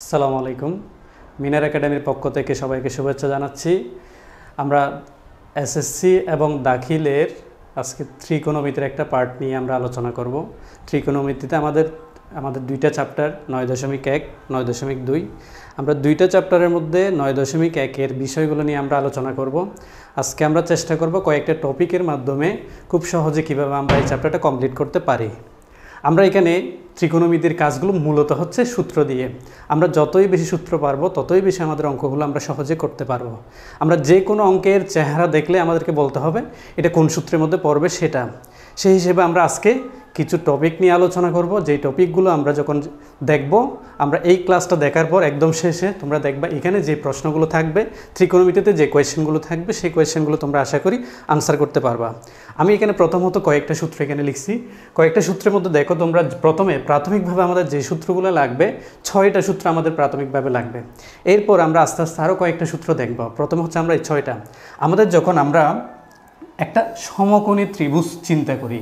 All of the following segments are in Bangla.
আসসালামু আলাইকুম। মিনার একাডেমির পক্ষ থেকে সবাইকে শুভেচ্ছা জানাচ্ছি। আমরা এসএসসি এবং দাখিলের আজকে ত্রিকোণমিতির একটা পার্ট নিয়ে আমরা আলোচনা করব। ত্রিকোণমিতিতে আমাদের দুইটা চ্যাপ্টার 9.1, 9.2। আমরা দুইটা চ্যাপ্টারের মধ্যে 9.1-এর বিষয়গুলো নিয়ে আমরা আলোচনা করব। আজকে আমরা চেষ্টা করব কয়েকটা টপিকের মাধ্যমে খুব সহজে কীভাবে আমরা এই চ্যাপ্টারটা কমপ্লিট করতে পারি। আমরা এখানে ত্রিকোণমিতির কাজগুলো মূলত হচ্ছে সূত্র দিয়ে। আমরা যতই বেশি সূত্র পারবো ততই বেশি আমাদের অঙ্কগুলো আমরা সহজে করতে পারবো। আমরা যে কোনো অঙ্কের চেহারা দেখলে আমাদেরকে বলতে হবে এটা কোন সূত্রের মধ্যে পড়বে সেটা। সেই হিসেবে আমরা আজকে কিছু টপিক নিয়ে আলোচনা করব। যেই টপিকগুলো আমরা যখন দেখব, আমরা এই ক্লাসটা দেখার পর একদম শেষে তোমরা দেখবা এখানে যে প্রশ্নগুলো থাকবে, ত্রিকোণমিতিতে যে কোয়েশ্চেনগুলো থাকবে সেই কোয়েশ্চেনগুলো তোমরা আশা করি আনসার করতে পারবা। আমি এখানে প্রথমত কয়েকটা সূত্র এখানে লিখছি। কয়েকটা সূত্রের মধ্যে দেখো তোমরা প্রথমে প্রাথমিকভাবে আমাদের যে সূত্রগুলো লাগবে 6টা সূত্র আমাদের প্রাথমিকভাবে লাগবে। এরপর আমরা আস্তে আস্তে আরও কয়েকটা সূত্র দেখব। প্রথমে হচ্ছে আমরা এই 6টা আমাদের যখন আমরা একটা সমকোণী ত্রিভুজ চিন্তা করি,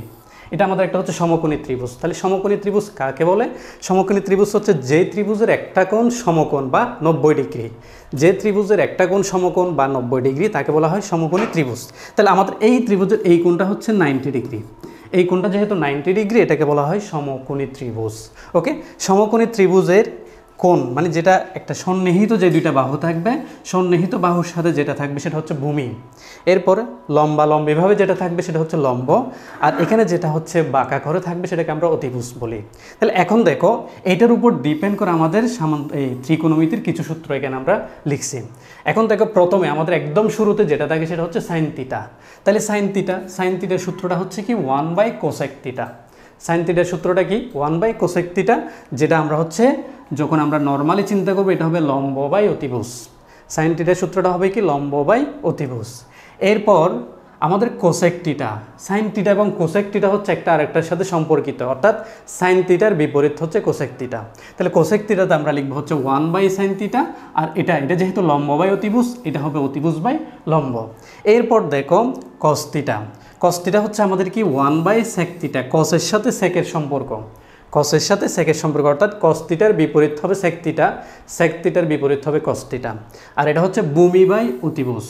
এটা আমাদের একটা হচ্ছে সমকোণী ত্রিভুজ। তাহলে সমকোণী ত্রিভুজ কাকে বলে? সমকোণী ত্রিভুজ হচ্ছে যে ত্রিভুজের একটা কোণ সমকোণ বা 90 ডিগ্রি। যে ত্রিভুজের একটা কোণ সমকোণ বা 90 ডিগ্রি তাকে বলা হয় সমকোণী ত্রিভুজ। তাহলে আমাদের এই ত্রিভুজের এই কোণটা হচ্ছে 90 ডিগ্রি। এই কোণটা যেহেতু 90 ডিগ্রি, এটাকে বলা হয় সমকোণী ত্রিভুজ। ওকে, সমকোণী ত্রিভুজের কোণ মানে যেটা একটা সন্নিহিত যে দুইটা বাহু থাকবে, সন্নিহিত বাহুর সাথে যেটা থাকবে সেটা হচ্ছে ভূমি। এরপরে লম্বিভাবে যেটা থাকবে সেটা হচ্ছে লম্ব, আর এখানে যেটা হচ্ছে বাঁকা করে থাকবে সেটাকে আমরা অতিভুজ বলি। তাহলে এখন দেখো এইটার উপর ডিপেন্ড করে আমাদের এই ত্রিকোণমিতির কিছু সূত্র এখানে আমরা লিখছি। এখন দেখো প্রথমে আমাদের একদম শুরুতে যেটা থাকে সেটা হচ্ছে সাইন থিটা। তাহলে সাইন থিটার সূত্রটা হচ্ছে কি 1/cosec থিটা। সাইন থিটার সূত্রটা কি 1/cosec থিটা, যেটা আমরা হচ্ছে যখন আমরা নর্মালি চিন্তা করবো এটা হবে লম্ব বাই অতিভুজ। সাইন থিটার সূত্রটা হবে কি লম্ব বাই অতিভুজ। এরপর আমাদের কোসেক থিটা, সাইন থিটা এবং কোসেক থিটা হচ্ছে একটা আরেকটার সাথে সম্পর্কিত, অর্থাৎ সাইন থিটার বিপরীত হচ্ছে কোসেক থিটা। তাহলে কোসেক থিটাতে আমরা লিখবো হচ্ছে 1/sin থিটা, আর এটা যেহেতু লম্ব বাই অতিভুজ, এটা হবে অতিভুজ বাই লম্ব। এরপর দেখো কস থিটা। কস থিটা হচ্ছে আমাদের কি 1/sec থিটা। কসের সাথে সেকের সম্পর্ক, কসের সাথে সেকের সম্পর্ক, অর্থাৎ কস থিটার বিপরীত হবে সেক থিটা, সেক থিটার বিপরীত হবে কস থিটা। আর এটা হচ্ছে ভূমি বাই অতিভুজ।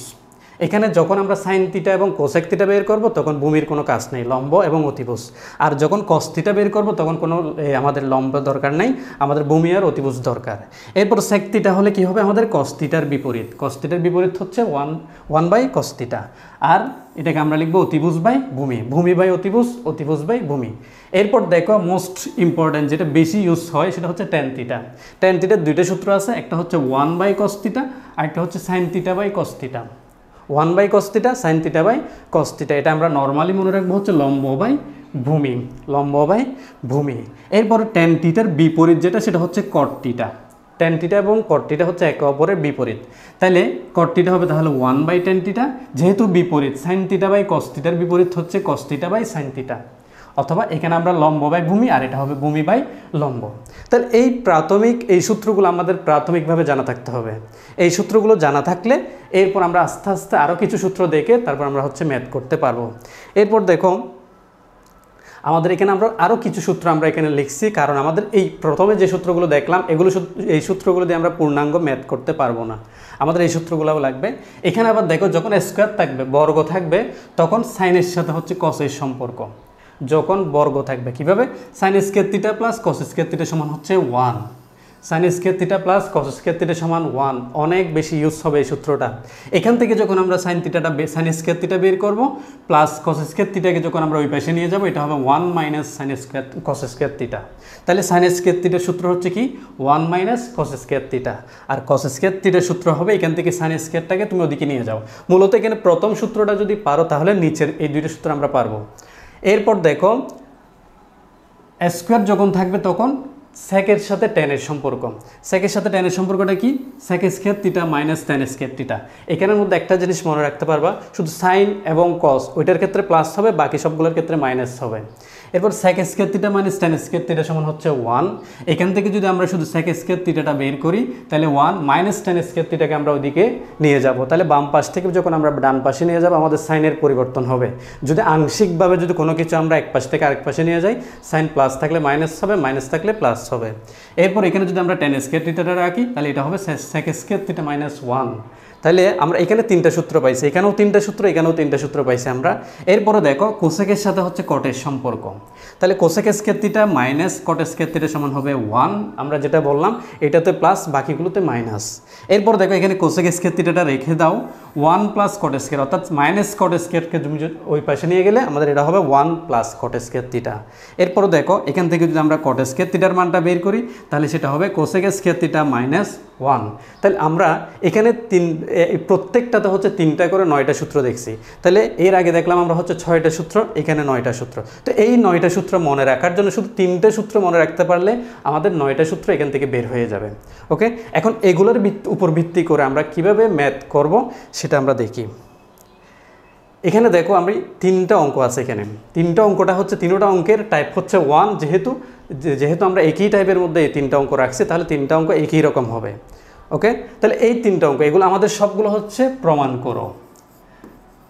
এখানে যখন আমরা সাইন থিটা এবং কোসেক থিটা বের করব তখন ভূমির কোনো কাজ নেই, লম্ব এবং অতিভুজ। আর যখন কস থিটা বের করব তখন কোনো আমাদের লম্ব দরকার নেই, আমাদের ভূমি আর অতিভুজ দরকার। এরপর সেক থিটা হলে কি হবে? আমাদের কস থিটার বিপরীত। কস থিটার বিপরীত হচ্ছে 1/cos থিটা, আর এটাকে আমরা লিখবো অতিভুজ বাই ভূমি, ভূমি বাই অতিভুজ, অতিভুজ বাই ভূমি। এরপর দেখো মোস্ট ইম্পর্ট্যান্ট যেটা বেশি ইউজ হয় সেটা হচ্ছে ট্যান থিটা। ট্যান থিটার দুইটা সূত্র আছে, একটা হচ্ছে 1/cos থিটা আর একটা হচ্ছে sine theta by cos theta. 1/cos theta, sine theta by cos theta, এটা আমরা নর্মালি মনে রাখবো হচ্ছে লম্ব বাই ভূমি, লম্ব বাই ভূমি। এরপর ট্যান থিটার বিপরীত যেটা সেটা হচ্ছে কট থিটা। ট্যান থিটা এবং কট থিটা হচ্ছে একে অপরের বিপরীত। তাহলে কট থিটা হবে তাহলে 1/tan থিটা, যেহেতু বিপরীত সাইন থিটা বাই কস থিটার বিপরীত হচ্ছে cos theta by sine theta, অথবা এখানে আমরা লম্ব বাই ভূমি আর এটা হবে ভূমি বাই লম্ব। তাহলে এই সূত্রগুলো আমাদের প্রাথমিকভাবে জানা থাকতে হবে। এই সূত্রগুলো জানা থাকলে এরপর আমরা আস্তে আস্তে আরও কিছু সূত্র দেখে তারপর আমরা হচ্ছে ম্যাথ করতে পারবো। এরপর দেখো আমাদের এখানে আমরা আরও কিছু সূত্র আমরা এখানে লিখছি, কারণ আমাদের এই প্রথমে যে সূত্রগুলো দেখলাম এই সূত্রগুলো দিয়ে আমরা পূর্ণাঙ্গ ম্যাথ করতে পারবো না, আমাদের এই সূত্রগুলোও লাগবে। এখানে আবার দেখো যখন স্কোয়ার থাকবে, বর্গ থাকবে, তখন সাইনের সাথে হচ্ছে কসের সম্পর্ক। যখন বর্গ থাকবে কিভাবে? Sine square theta plus cos square theta সমান হচ্ছে 1। Sine square theta plus cos square theta সমান 1, অনেক বেশি ইউজ হবে এই সূত্রটা। এখান থেকে যখন আমরা সাইন স্কোয়ার থিটা বের করব প্লাস কস স্কোয়ার থিটাকে যখন আমরা ওই পাশে নিয়ে যাব, এটা হবে 1 - sine square cos square theta. তাহলে সাইন স্কোয়ার থিটার সূত্র হচ্ছে কি 1 - কস স্কোয়ার থিটা, আর কস স্কোয়ার থিটার সূত্র হবে এখান থেকে সাইন স্কোয়ারটাকে তুমি ওদিকে নিয়ে যাও। মূলত এখানে প্রথম সূত্রটা যদি পারো তাহলে নিচের এই দুইটা সূত্র আমরা পারবো। এরপর দেখো স্কোয়ার যখন থাকবে তখন সেকের সাথে ট্যানের সম্পর্ক। সেকের সাথে ট্যানের সম্পর্কটা কি? Sec square theta minus tan square theta. এখানের মধ্যে একটা জিনিস মনে রাখতে পারবা, শুধু সাইন এবং কস ওইটার ক্ষেত্রে প্লাস হবে, বাকি সবগুলোর ক্ষেত্রে মাইনাস হবে। এরপর sec square theta minus tan square theta সমান হচ্ছে 1। এখান থেকে যদি আমরা শুধু sec স্কয়ার থিটাটা বের করি তাহলে 1 মাইনাস tan স্কয়ার থিটাকে আমরা ওইদিকে নিয়ে যাব, তাহলে বাম পাশ থেকে যখন আমরা ডান পাশে নিয়ে যাব আমাদের সাইনের পরিবর্তন হবে। যদি আংশিকভাবে যদি কোনো কিছু আমরা এক পাশ থেকে আরেক পাশে নিয়ে যাই, সাইন প্লাস থাকলে মাইনাস হবে, মাইনাস থাকলে প্লাস হবে। এরপর এখানে যদি আমরা tan স্কয়ার থিটাটা রাখি তাহলে এটা হবে sec স্কয়ার থিটা মাইনাস 1। তাহলে আমরা এখানে তিনটা সূত্র পাইছি, এখানেও তিনটা সূত্র, এখানেও তিনটা সূত্র পাইছি আমরা। এরপরে দেখো কোসেকের সাথে হচ্ছে কটের সম্পর্ক, তাহলে কোসেক স্কয়ার থিটা মাইনাস কট স্কয়ার থিটা সমান হবে 1। আমরা যেটা বললাম এটাতে প্লাস, বাকিগুলোতে মাইনাস। এরপর দেখো এখানে কোসেক স্কয়ার থিটাটা রেখে দাও, 1 প্লাস কট স্কয়ার, অর্থাৎ মাইনাস কট স্কয়ারকে তুমি ওই পাশে নিয়ে গেলে আমাদের এটা হবে 1 প্লাস কট স্কয়ার থিটা। এরপর দেখো এখান থেকে যদি আমরা কট স্কয়ার থিটার মানটা বের করি তাহলে সেটা হবে কোসেক স্কয়ার থিটা মাইনাস 1। তাহলে আমরা এখানে প্রত্যেকটাতে হচ্ছে 3টা করে 9টা সূত্র দেখছি, তাহলে এর আগে দেখলাম আমরা হচ্ছে 6টা সূত্র, এখানে 9টা সূত্র। তো এই 9টা সূত্র মনে রাখার জন্য শুধু 3টে সূত্র মনে রাখতে পারলে আমাদের 9টা সূত্র এখান থেকে বের হয়ে যাবে। ওকে, এখন এগুলোর উপর ভিত্তি করে আমরা কিভাবে ম্যাথ করব সেটা আমরা দেখি। এখানে দেখো আমি 3টা অঙ্ক আছে, এখানে 3টা অঙ্কটা হচ্ছে 3টা অঙ্কের টাইপ হচ্ছে 1, যেহেতু আমরা একই টাইপের মধ্যে এই 3টা অঙ্ক রাখছি তাহলে 3টা অঙ্ক একই রকম হবে। ওকে, তাহলে এই 3টা অঙ্ক এগুলো আমাদের সবগুলো হচ্ছে প্রমাণ করো।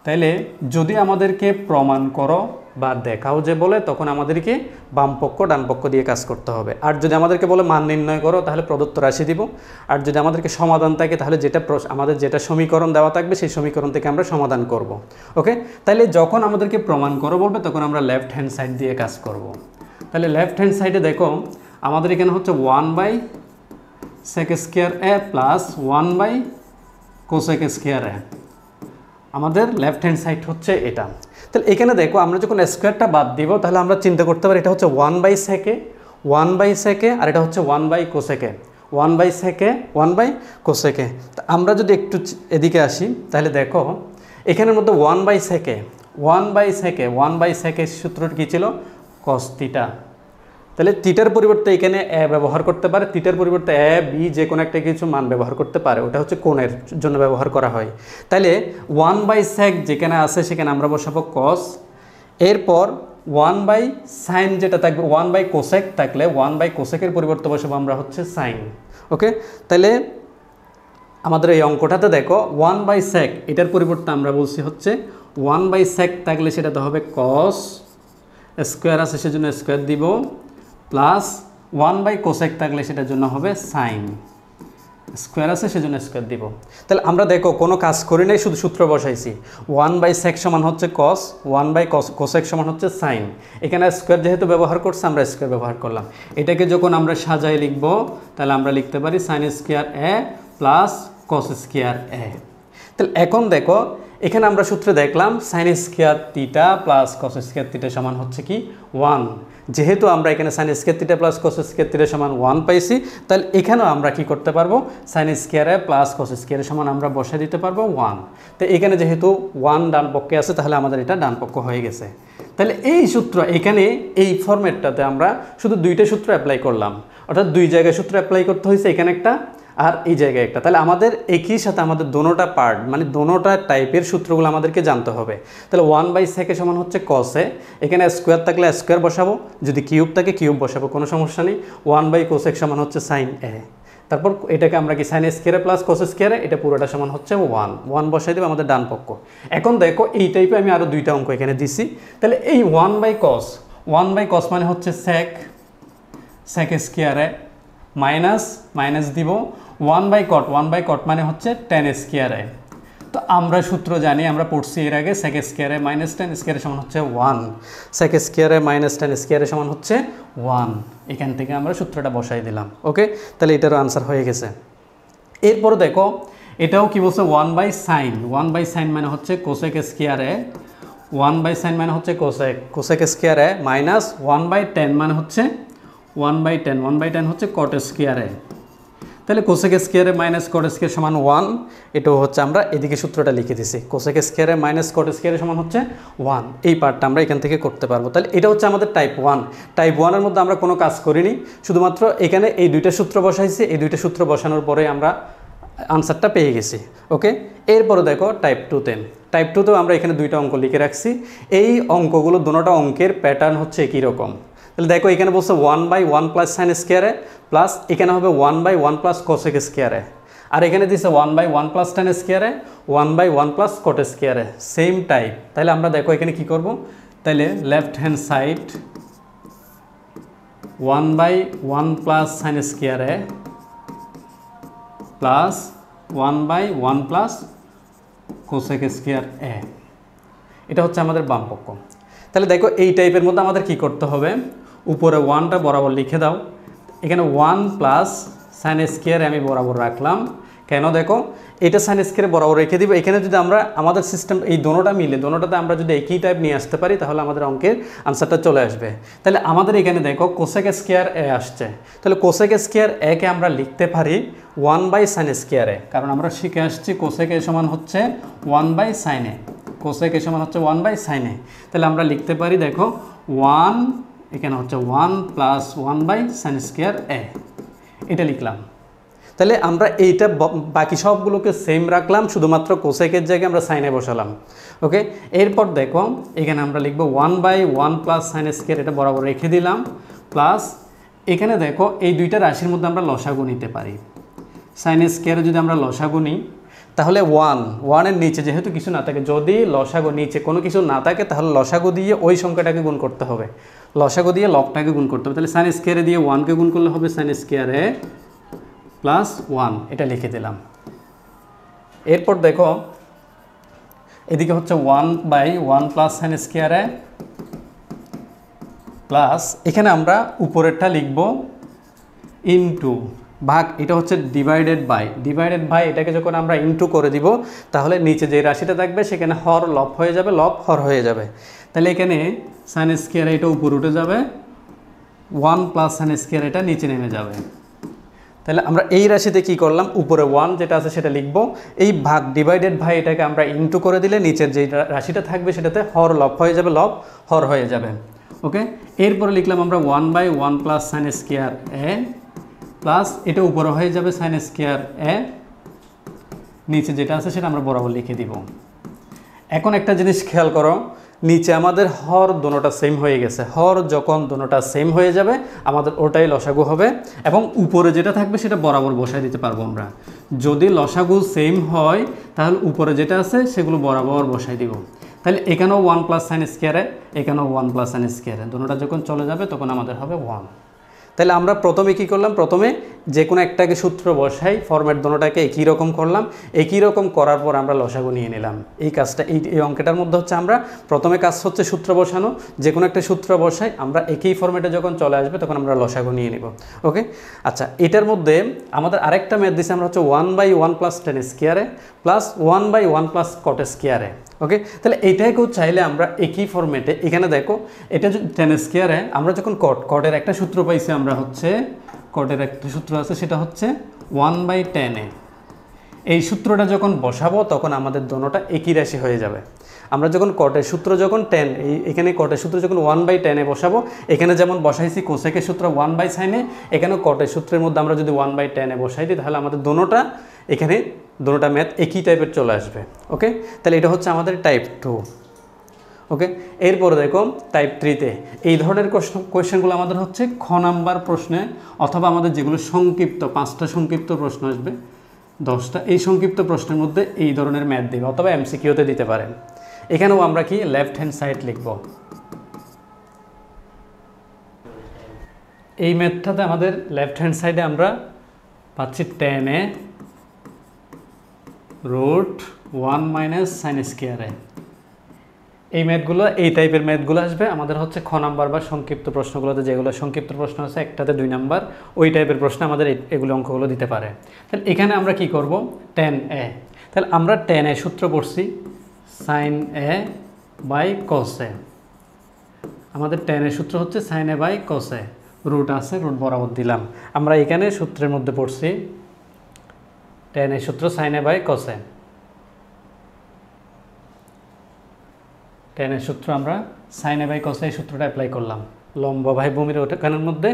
তাইলে যদি আমাদেরকে প্রমাণ করো বা দেখাও যে বলে তখন আমাদেরকে বাম পক্ষ ডান পক্ষ দিয়ে কাজ করতে হবে। আর যদি আমাদেরকে বলে মান নির্ণয় করো তাহলে প্রদত্ত রাশি দিব। আর যদি আমাদেরকে সমাধান থাকে তাহলে আমাদের যেটা সমীকরণ দেওয়া থাকবে সেই সমীকরণ থেকে আমরা সমাধান করব। ওকে, তাইলে যখন আমাদেরকে প্রমাণ করো বলবে তখন আমরা লেফট হ্যান্ড সাইড দিয়ে কাজ করব। তাহলে লেফট হ্যান্ড সাইডে দেখো আমাদের এখানে হচ্ছে 1/sec square a plus 1/cosec square a, আমাদের লেফট হ্যান্ড সাইড হচ্ছে এটা। তাহলে এখানে দেখো আমরা যখন স্কোয়ারটা বাদ দিব তাহলে আমরা চিন্তা করতে পারি এটা হচ্ছে 1/sec আর এটা হচ্ছে 1/cosec, 1/cosec। তা আমরা যদি একটু এদিকে আসি তাহলে দেখো এখানের মধ্যে 1/sec সূত্রটি কী ছিল? cos theta. তাহলে থিটার পরিবর্তে এখানে এ ব্যবহার করতে পারে, থিটার পরিবর্তে এ বি যে কোনো একটা কিছু মান ব্যবহার করতে পারে, ওটা হচ্ছে কোণের জন্য ব্যবহার করা হয়। তাহলে 1/sec যেখানে আছে সেখানে আমরা বসাবো cos, এরপর 1/sin যেটা থাকবে 1/cosec থাকলে 1/cosec-এর পরিবর্তে বসাবো আমরা হচ্ছে sin। ওকে, তাহলে আমাদের এই অঙ্কটাতে দেখো 1/sec এটার পরিবর্তে আমরা বলছি হচ্ছে 1/sec থাকলে সেটা তো হবে cos, স্কোয়ার আছে সেজন্য স্কোয়ার দিব, প্লাস 1/cosec থাকলে সেটার জন্য হবে সাইন, স্কোয়ার আছে সেজন্য স্কোয়ার দিব। তাহলে আমরা দেখো কোনো কাজ করি নাই, শুধু সূত্র বসাইছি। 1/sec সমান হচ্ছে cos, 1/cosec সমান হচ্ছে সাইন। এখানে স্কোয়ার যেহেতু ব্যবহার করছে আমরা স্কোয়ার ব্যবহার করলাম। এটাকে যখন আমরা সাজাই লিখব তাহলে আমরা লিখতে পারি sine square a plus cos square a। তাহলে এখন দেখো এখানে আমরা সূত্রে দেখলাম sine square theta plus cos square theta সমান হচ্ছে কি 1। যেহেতু আমরা এখানে sine square theta plus cos square theta সমান 1 পাইছি, তাহলে এখানেও আমরা কি করতে পারবো? Sine square plus cos square সমান আমরা বসিয়ে দিতে পারবো 1। তো এখানে যেহেতু 1 ডান পক্ষে আছে তাহলে আমাদের এটা ডান পক্ষ হয়ে গেছে। তাহলে এই সূত্র এখানে এই ফরম্যাটটাতে আমরা শুধু 2টা সূত্র অ্যাপ্লাই করলাম, অর্থাৎ 2 জায়গায় সূত্র অ্যাপ্লাই করতে হয়েছে, এখানে একটা আর এই জায়গায় একটা। তাহলে আমাদের একই সাথে আমাদের দোনোটা পার্ট মানে দোনোটা টাইপের সূত্রগুলো আমাদেরকে জানতে হবে। তাহলে 1/sec সমান হচ্ছে cos এ, এখানে স্কোয়ার থাকলে স্কোয়ার বসাবো, যদি কিউব থাকে কিউব বসাবো, কোনো সমস্যা নেই। 1/cosec সমান হচ্ছে sin a, তারপর এটাকে আমরা কি sine square plus cos square, এটা পুরোটা সমান হচ্ছে 1 বসাই দেবো আমাদের ডান পক্ষ। এখন দেখো এই টাইপে আমি আরও 2টা অঙ্ক এখানে দিছি। তাহলে এই 1/cos মানে হচ্ছে sec স্কয়ার a মাইনাস দিব 1/cot মানে হচ্ছে tan স্কয়ার a। তো আমরা সূত্র জানি, আমরা পড়ছি এর আগে sec square a minus tan square সমান হচ্ছে 1, sec square a minus tan square সমান হচ্ছে 1। এখান থেকে আমরা সূত্রটা বসাই দিলাম। ওকে, তাহলে এটারও আনসার হয়ে গেছে। এরপর দেখো এটাও কি বলছে 1/sin মানে হচ্ছে cosec স্কয়ার a, 1/sin মানে হচ্ছে cosec square a minus 1/tan মানে হচ্ছে 1/tan হচ্ছে cot স্কয়ার a। তাহলে cosec square minus cot square সমান 1, এটাও হচ্ছে আমরা এদিকে সূত্রটা লিখে দিছি, cosec square minus cot square সমান হচ্ছে 1। এই পার্টটা আমরা এখান থেকে করতে পারবো। তাহলে এটা হচ্ছে আমাদের টাইপ 1 এর মধ্যে আমরা কোনো কাজ করিনি, শুধুমাত্র এখানে এই 2টা সূত্র বসাইছি, এই 2টা সূত্র বসানোর পরে আমরা আনসারটা পেয়ে গেছি। ওকে, এরপরে দেখো টাইপ টাইপ 2তেও আমরা এখানে দুইটা অঙ্ক লিখে রাখছি। এই অঙ্কগুলো দুটোটা অঙ্কের প্যাটার্ন হচ্ছে একই রকম। তাহলে দেখো এখানে বলছে 1/1 প্লাস সাইন স্কোয়ারে প্লাস এখানে হবে 1/1 প্লাস কোসেক স্কোয়ারে, আর এখানে দিচ্ছে 1/1 প্লাস টেন স্কোয়ারে 1/1 প্লাস কট স্কোয়ারে, সেম টাইপ। তাহলে আমরা দেখো এখানে কি করব, তাহলে left hand side 1/1 plus sign স্কোয়ারে প্লাস 1/1 প্লাস কোসেক স্কোয়ার এ, এটা হচ্ছে আমাদের বাম পক্ষ। তাহলে দেখো এই টাইপের মধ্যে আমাদের কি করতে হবে, উপরে 1টা বরাবর লিখে দাও, এখানে 1 প্লাস সাইন স্কোয়ারে আমি বরাবর রাখলাম। কেন দেখো এটা সাইন স্কোয়ারে বরাবর রেখে দিব, এখানে যদি আমরা আমাদের সিস্টেম এই দোনোটা মিলে দোনোটাতে আমরা যদি একই টাইপ নিয়ে আসতে পারি তাহলে আমাদের অঙ্কের আনসারটা চলে আসবে। তাহলে আমাদের এখানে দেখো কোসেক স্কোয়ার এ আসছে, তাহলে কোসেক স্কোয়ার এ কে আমরা লিখতে পারি 1/সাইন স্কোয়ারে, কারণ আমরা শিখে আসছি কোসেক এ সমান হচ্ছে 1/সাইন এ, কোসেক এ সমান হচ্ছে 1/সাইন এ। তাহলে আমরা লিখতে পারি দেখো 1 এখানে হচ্ছে 1 প্লাস 1/সাইন স্কোয়ার এ, এটা লিখলাম। তাহলে আমরা এইটা বাকি সবগুলোকে সেম রাখলাম, শুধুমাত্র কোসেকের জায়গায় আমরা সাইনে বসালাম। ওকে, এরপর দেখো এখানে আমরা লিখবো 1/1 প্লাস সাইন স্কোয়ার, এটা বরাবর রেখে দিলাম, প্লাস এখানে দেখো এই দুইটা রাশির মধ্যে আমরা লসাগু নিতে পারি। সাইন স্কোয়ারে যদি আমরা লসাগু নিই তাহলে 1 নিচে যেহেতু কিছু না থাকে, যদি লসাগু নিচে কোনো কিছু না থাকে তাহলে লসাগু দিয়ে ওই সংখ্যাটাকে গুণ করতে হবে, লসাগু দিয়ে লবটাকে গুণ করতে হবে। তাহলে সাইন স্কোয়ারে দিয়ে 1কে গুণ করলে হবে সাইন স্কোয়ারে প্লাস 1, এটা লিখে দিলাম। এরপর দেখো এদিকে হচ্ছে 1/1 প্লাস সাইন স্কোয়ারে প্লাস এখানে আমরা উপরেরটা লিখব ইনটু ভাগ, এটা হচ্ছে ডিভাইডেড বাই, এটাকে যখন আমরা ইনটু করে দিব তাহলে নিচে যে রাশিটা থাকবে সেখানে হর লব হয়ে যাবে, লব হর হয়ে যাবে। তাহলে এখানে সাইন স্কোয়ার এটা উপরে উঠে যাবে, 1 প্লাস সাইন স্কোয়ার এটা নিচে নেমে যাবে। তাহলে আমরা এই রাশিতে কি করলাম, উপরে 1 যেটা আছে সেটা লিখব, এই ভাগ ডিভাইডেড বাই এটাকে আমরা ইনটু করে দিলে নিচের যে রাশিটা থাকবে সেটাতে হর লব হয়ে যাবে, লব হর হয়ে যাবে। ওকে, এরপরে লিখলাম আমরা 1/1 প্লাস সাইন স্কোয়ার এ প্লাস এটা উপরে হয়ে যাবে সাইন স্কোয়ার এ, নিচে যেটা আছে সেটা আমরা বরাবর লিখে দিব। এখন একটা জিনিস খেয়াল করো, নিচে আমাদের হর দোনোটা সেম হয়ে গেছে, হর যখন দোনোটা সেম হয়ে যাবে আমাদের ওটাই লসাগু হবে, এবং উপরে যেটা থাকবে সেটা বরাবর বসায় দিতে পারবো আমরা। যদি লসাগু সেম হয় তাহলে উপরে যেটা আছে সেগুলো বরাবর বসাই দিব। তাহলে এখানেও 1 প্লাস সাইন স্কোয়ারে, এখানেও 1 প্লাস সাইন স্কোয়ারে, দোনোটা যখন চলে যাবে তখন আমাদের হবে 1। তাহলে আমরা প্রথমে কি করলাম, প্রথমে যে কোনো একটাকে সূত্র বসাই, ফরম্যাট দোনোটাকে একই রকম করলাম, একই রকম করার পর আমরা লসাগু নিয়ে নিলাম। এই কাজটা এই অঙ্কটার মধ্যে হচ্ছে আমরা প্রথমে কাজ হচ্ছে সূত্র বসানো, যে কোনো একটা সূত্র বসাই, আমরা একই ফরম্যাটে যখন চলে আসবে তখন আমরা লসাগু নিয়ে নিব। ওকে, আচ্ছা এটার মধ্যে আমাদের আরেকটা ম্যাথ দিচ্ছে, আমরা হচ্ছে 1/1 প্লাস টেন স্কোয়ারে প্লাস 1/1 প্লাস কট স্কোয়ারে। ওকে, তাহলে এইটাকেও চাইলে আমরা একই ফরম্যাটে, এখানে দেখো এটা টেন স্কোয়ারে আমরা যখন কটের একটা সূত্র পাইছি, আমরা হচ্ছে কটের একটা সূত্র আছে সেটা হচ্ছে 1/10 এই সূত্রটা যখন বসাবো তখন আমাদের দোনোটা একই রাশি হয়ে যাবে। আমরা যখন কটের সূত্র যখন 10 এখানে কটের সূত্র যখন 1/10 বসাবো, এখানে যেমন বসাইছি কোসেকের সূত্র 1/sin, এখানেও কটের সূত্রের মধ্যে আমরা যদি 1/10 বসাই দিই তাহলে আমাদের দোনোটা এখানে দোনোটা ম্যাথ একই টাইপের চলে আসবে। ওকে, তাহলে এটা হচ্ছে আমাদের টাইপ 2। ওকে, এরপরে দেখো টাইপ 3তে এই ধরনের কোয়েশ্চেনগুলো আমাদের হচ্ছে খ নাম্বার প্রশ্নে, অথবা আমাদের যেগুলো সংক্ষিপ্ত 5টা সংক্ষিপ্ত প্রশ্ন আসবে 10টা, এই সংক্ষিপ্ত প্রশ্নের মধ্যে এই ধরনের ম্যাথ দেবে, অথবা এমসিকিউতে দিতে পারেন। এখানেও আমরা কি লেফট হ্যান্ড সাইড লিখব। এই ম্যাথটাতে আমাদের লেফট হ্যান্ড সাইডে আমরা পাচ্ছি 10a √1 মাইনাস সাইন স্কোয়ারে। এই ম্যাথগুলো এই টাইপের ম্যাথগুলো আসবে আমাদের হচ্ছে খ নাম্বার বা সংক্ষিপ্ত প্রশ্নগুলোতে, যেগুলো সংক্ষিপ্ত প্রশ্ন আছে একটাতে 2 নাম্বার, ওই টাইপের প্রশ্ন আমাদের এগুলো অঙ্কগুলো দিতে পারে। তাহলে এখানে আমরা কি করব, 10a, তাহলে আমরা 10a সূত্র পড়ছি সাইন এ বাই কস এ, আমাদের 10 সূত্র হচ্ছে sine A by cos A, root আছে রুট বরাবর দিলাম। আমরা এখানে সূত্রের মধ্যে পড়ছি 10 সূত্র সাইন এ বাই কস এ, 10 সূত্র আমরা সাইন এ বাই কস এ সূত্রটা অ্যাপ্লাই করলাম, লম্ব বাই ভূমির ওখানের মধ্যে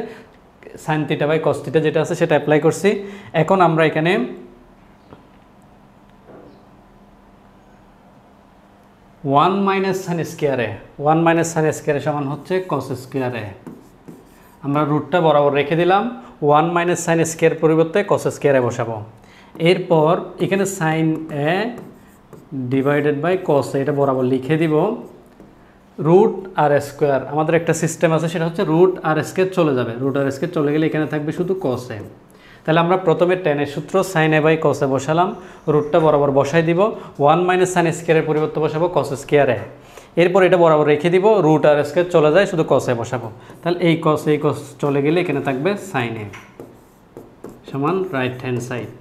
sine theta by cos theta যেটা আছে সেটা অ্যাপ্লাই করছি। এখন আমরা এখানে one minus sine square A, one minus sine square সমান হচ্ছে কস স্কোয়ার এ। আমরা রুটটা বরাবর রেখে দিলাম, ওয়ান মাইনাস সাইন স্কোয়ার পরিবর্তে কস স্কোয়ারে বসাবো। এরপর এখানে sine A divided by cos, এটা বরাবর লিখে দিব। রুট আর স্কোয়ার, আমাদের একটা সিস্টেম আছে, সেটা হচ্ছে রুট আর স্কোয়ার চলে যাবে, রুট আর স্কোয়ার চলে গেলে এখানে থাকবে শুধু কস এ। তাহলে আমরা প্রথমে টেনের সূত্র সাইন এ বাই কস এ বসালাম, রুটটা বরাবর বসাই দিব, ওয়ান মাইনাস সাইন স্কোয়ারের পরিবর্তে বসাবো কস স্কোয়ার এ। এরপর এটা বরাবর রেখে দিব, রুট আর স্কোয়ার চলে যায়, শুধু কস এ বসাবো। তাহলে এই কস চলে গেলে এখানে থাকবে সাইন এ সমান রাইট হ্যান্ড সাইড।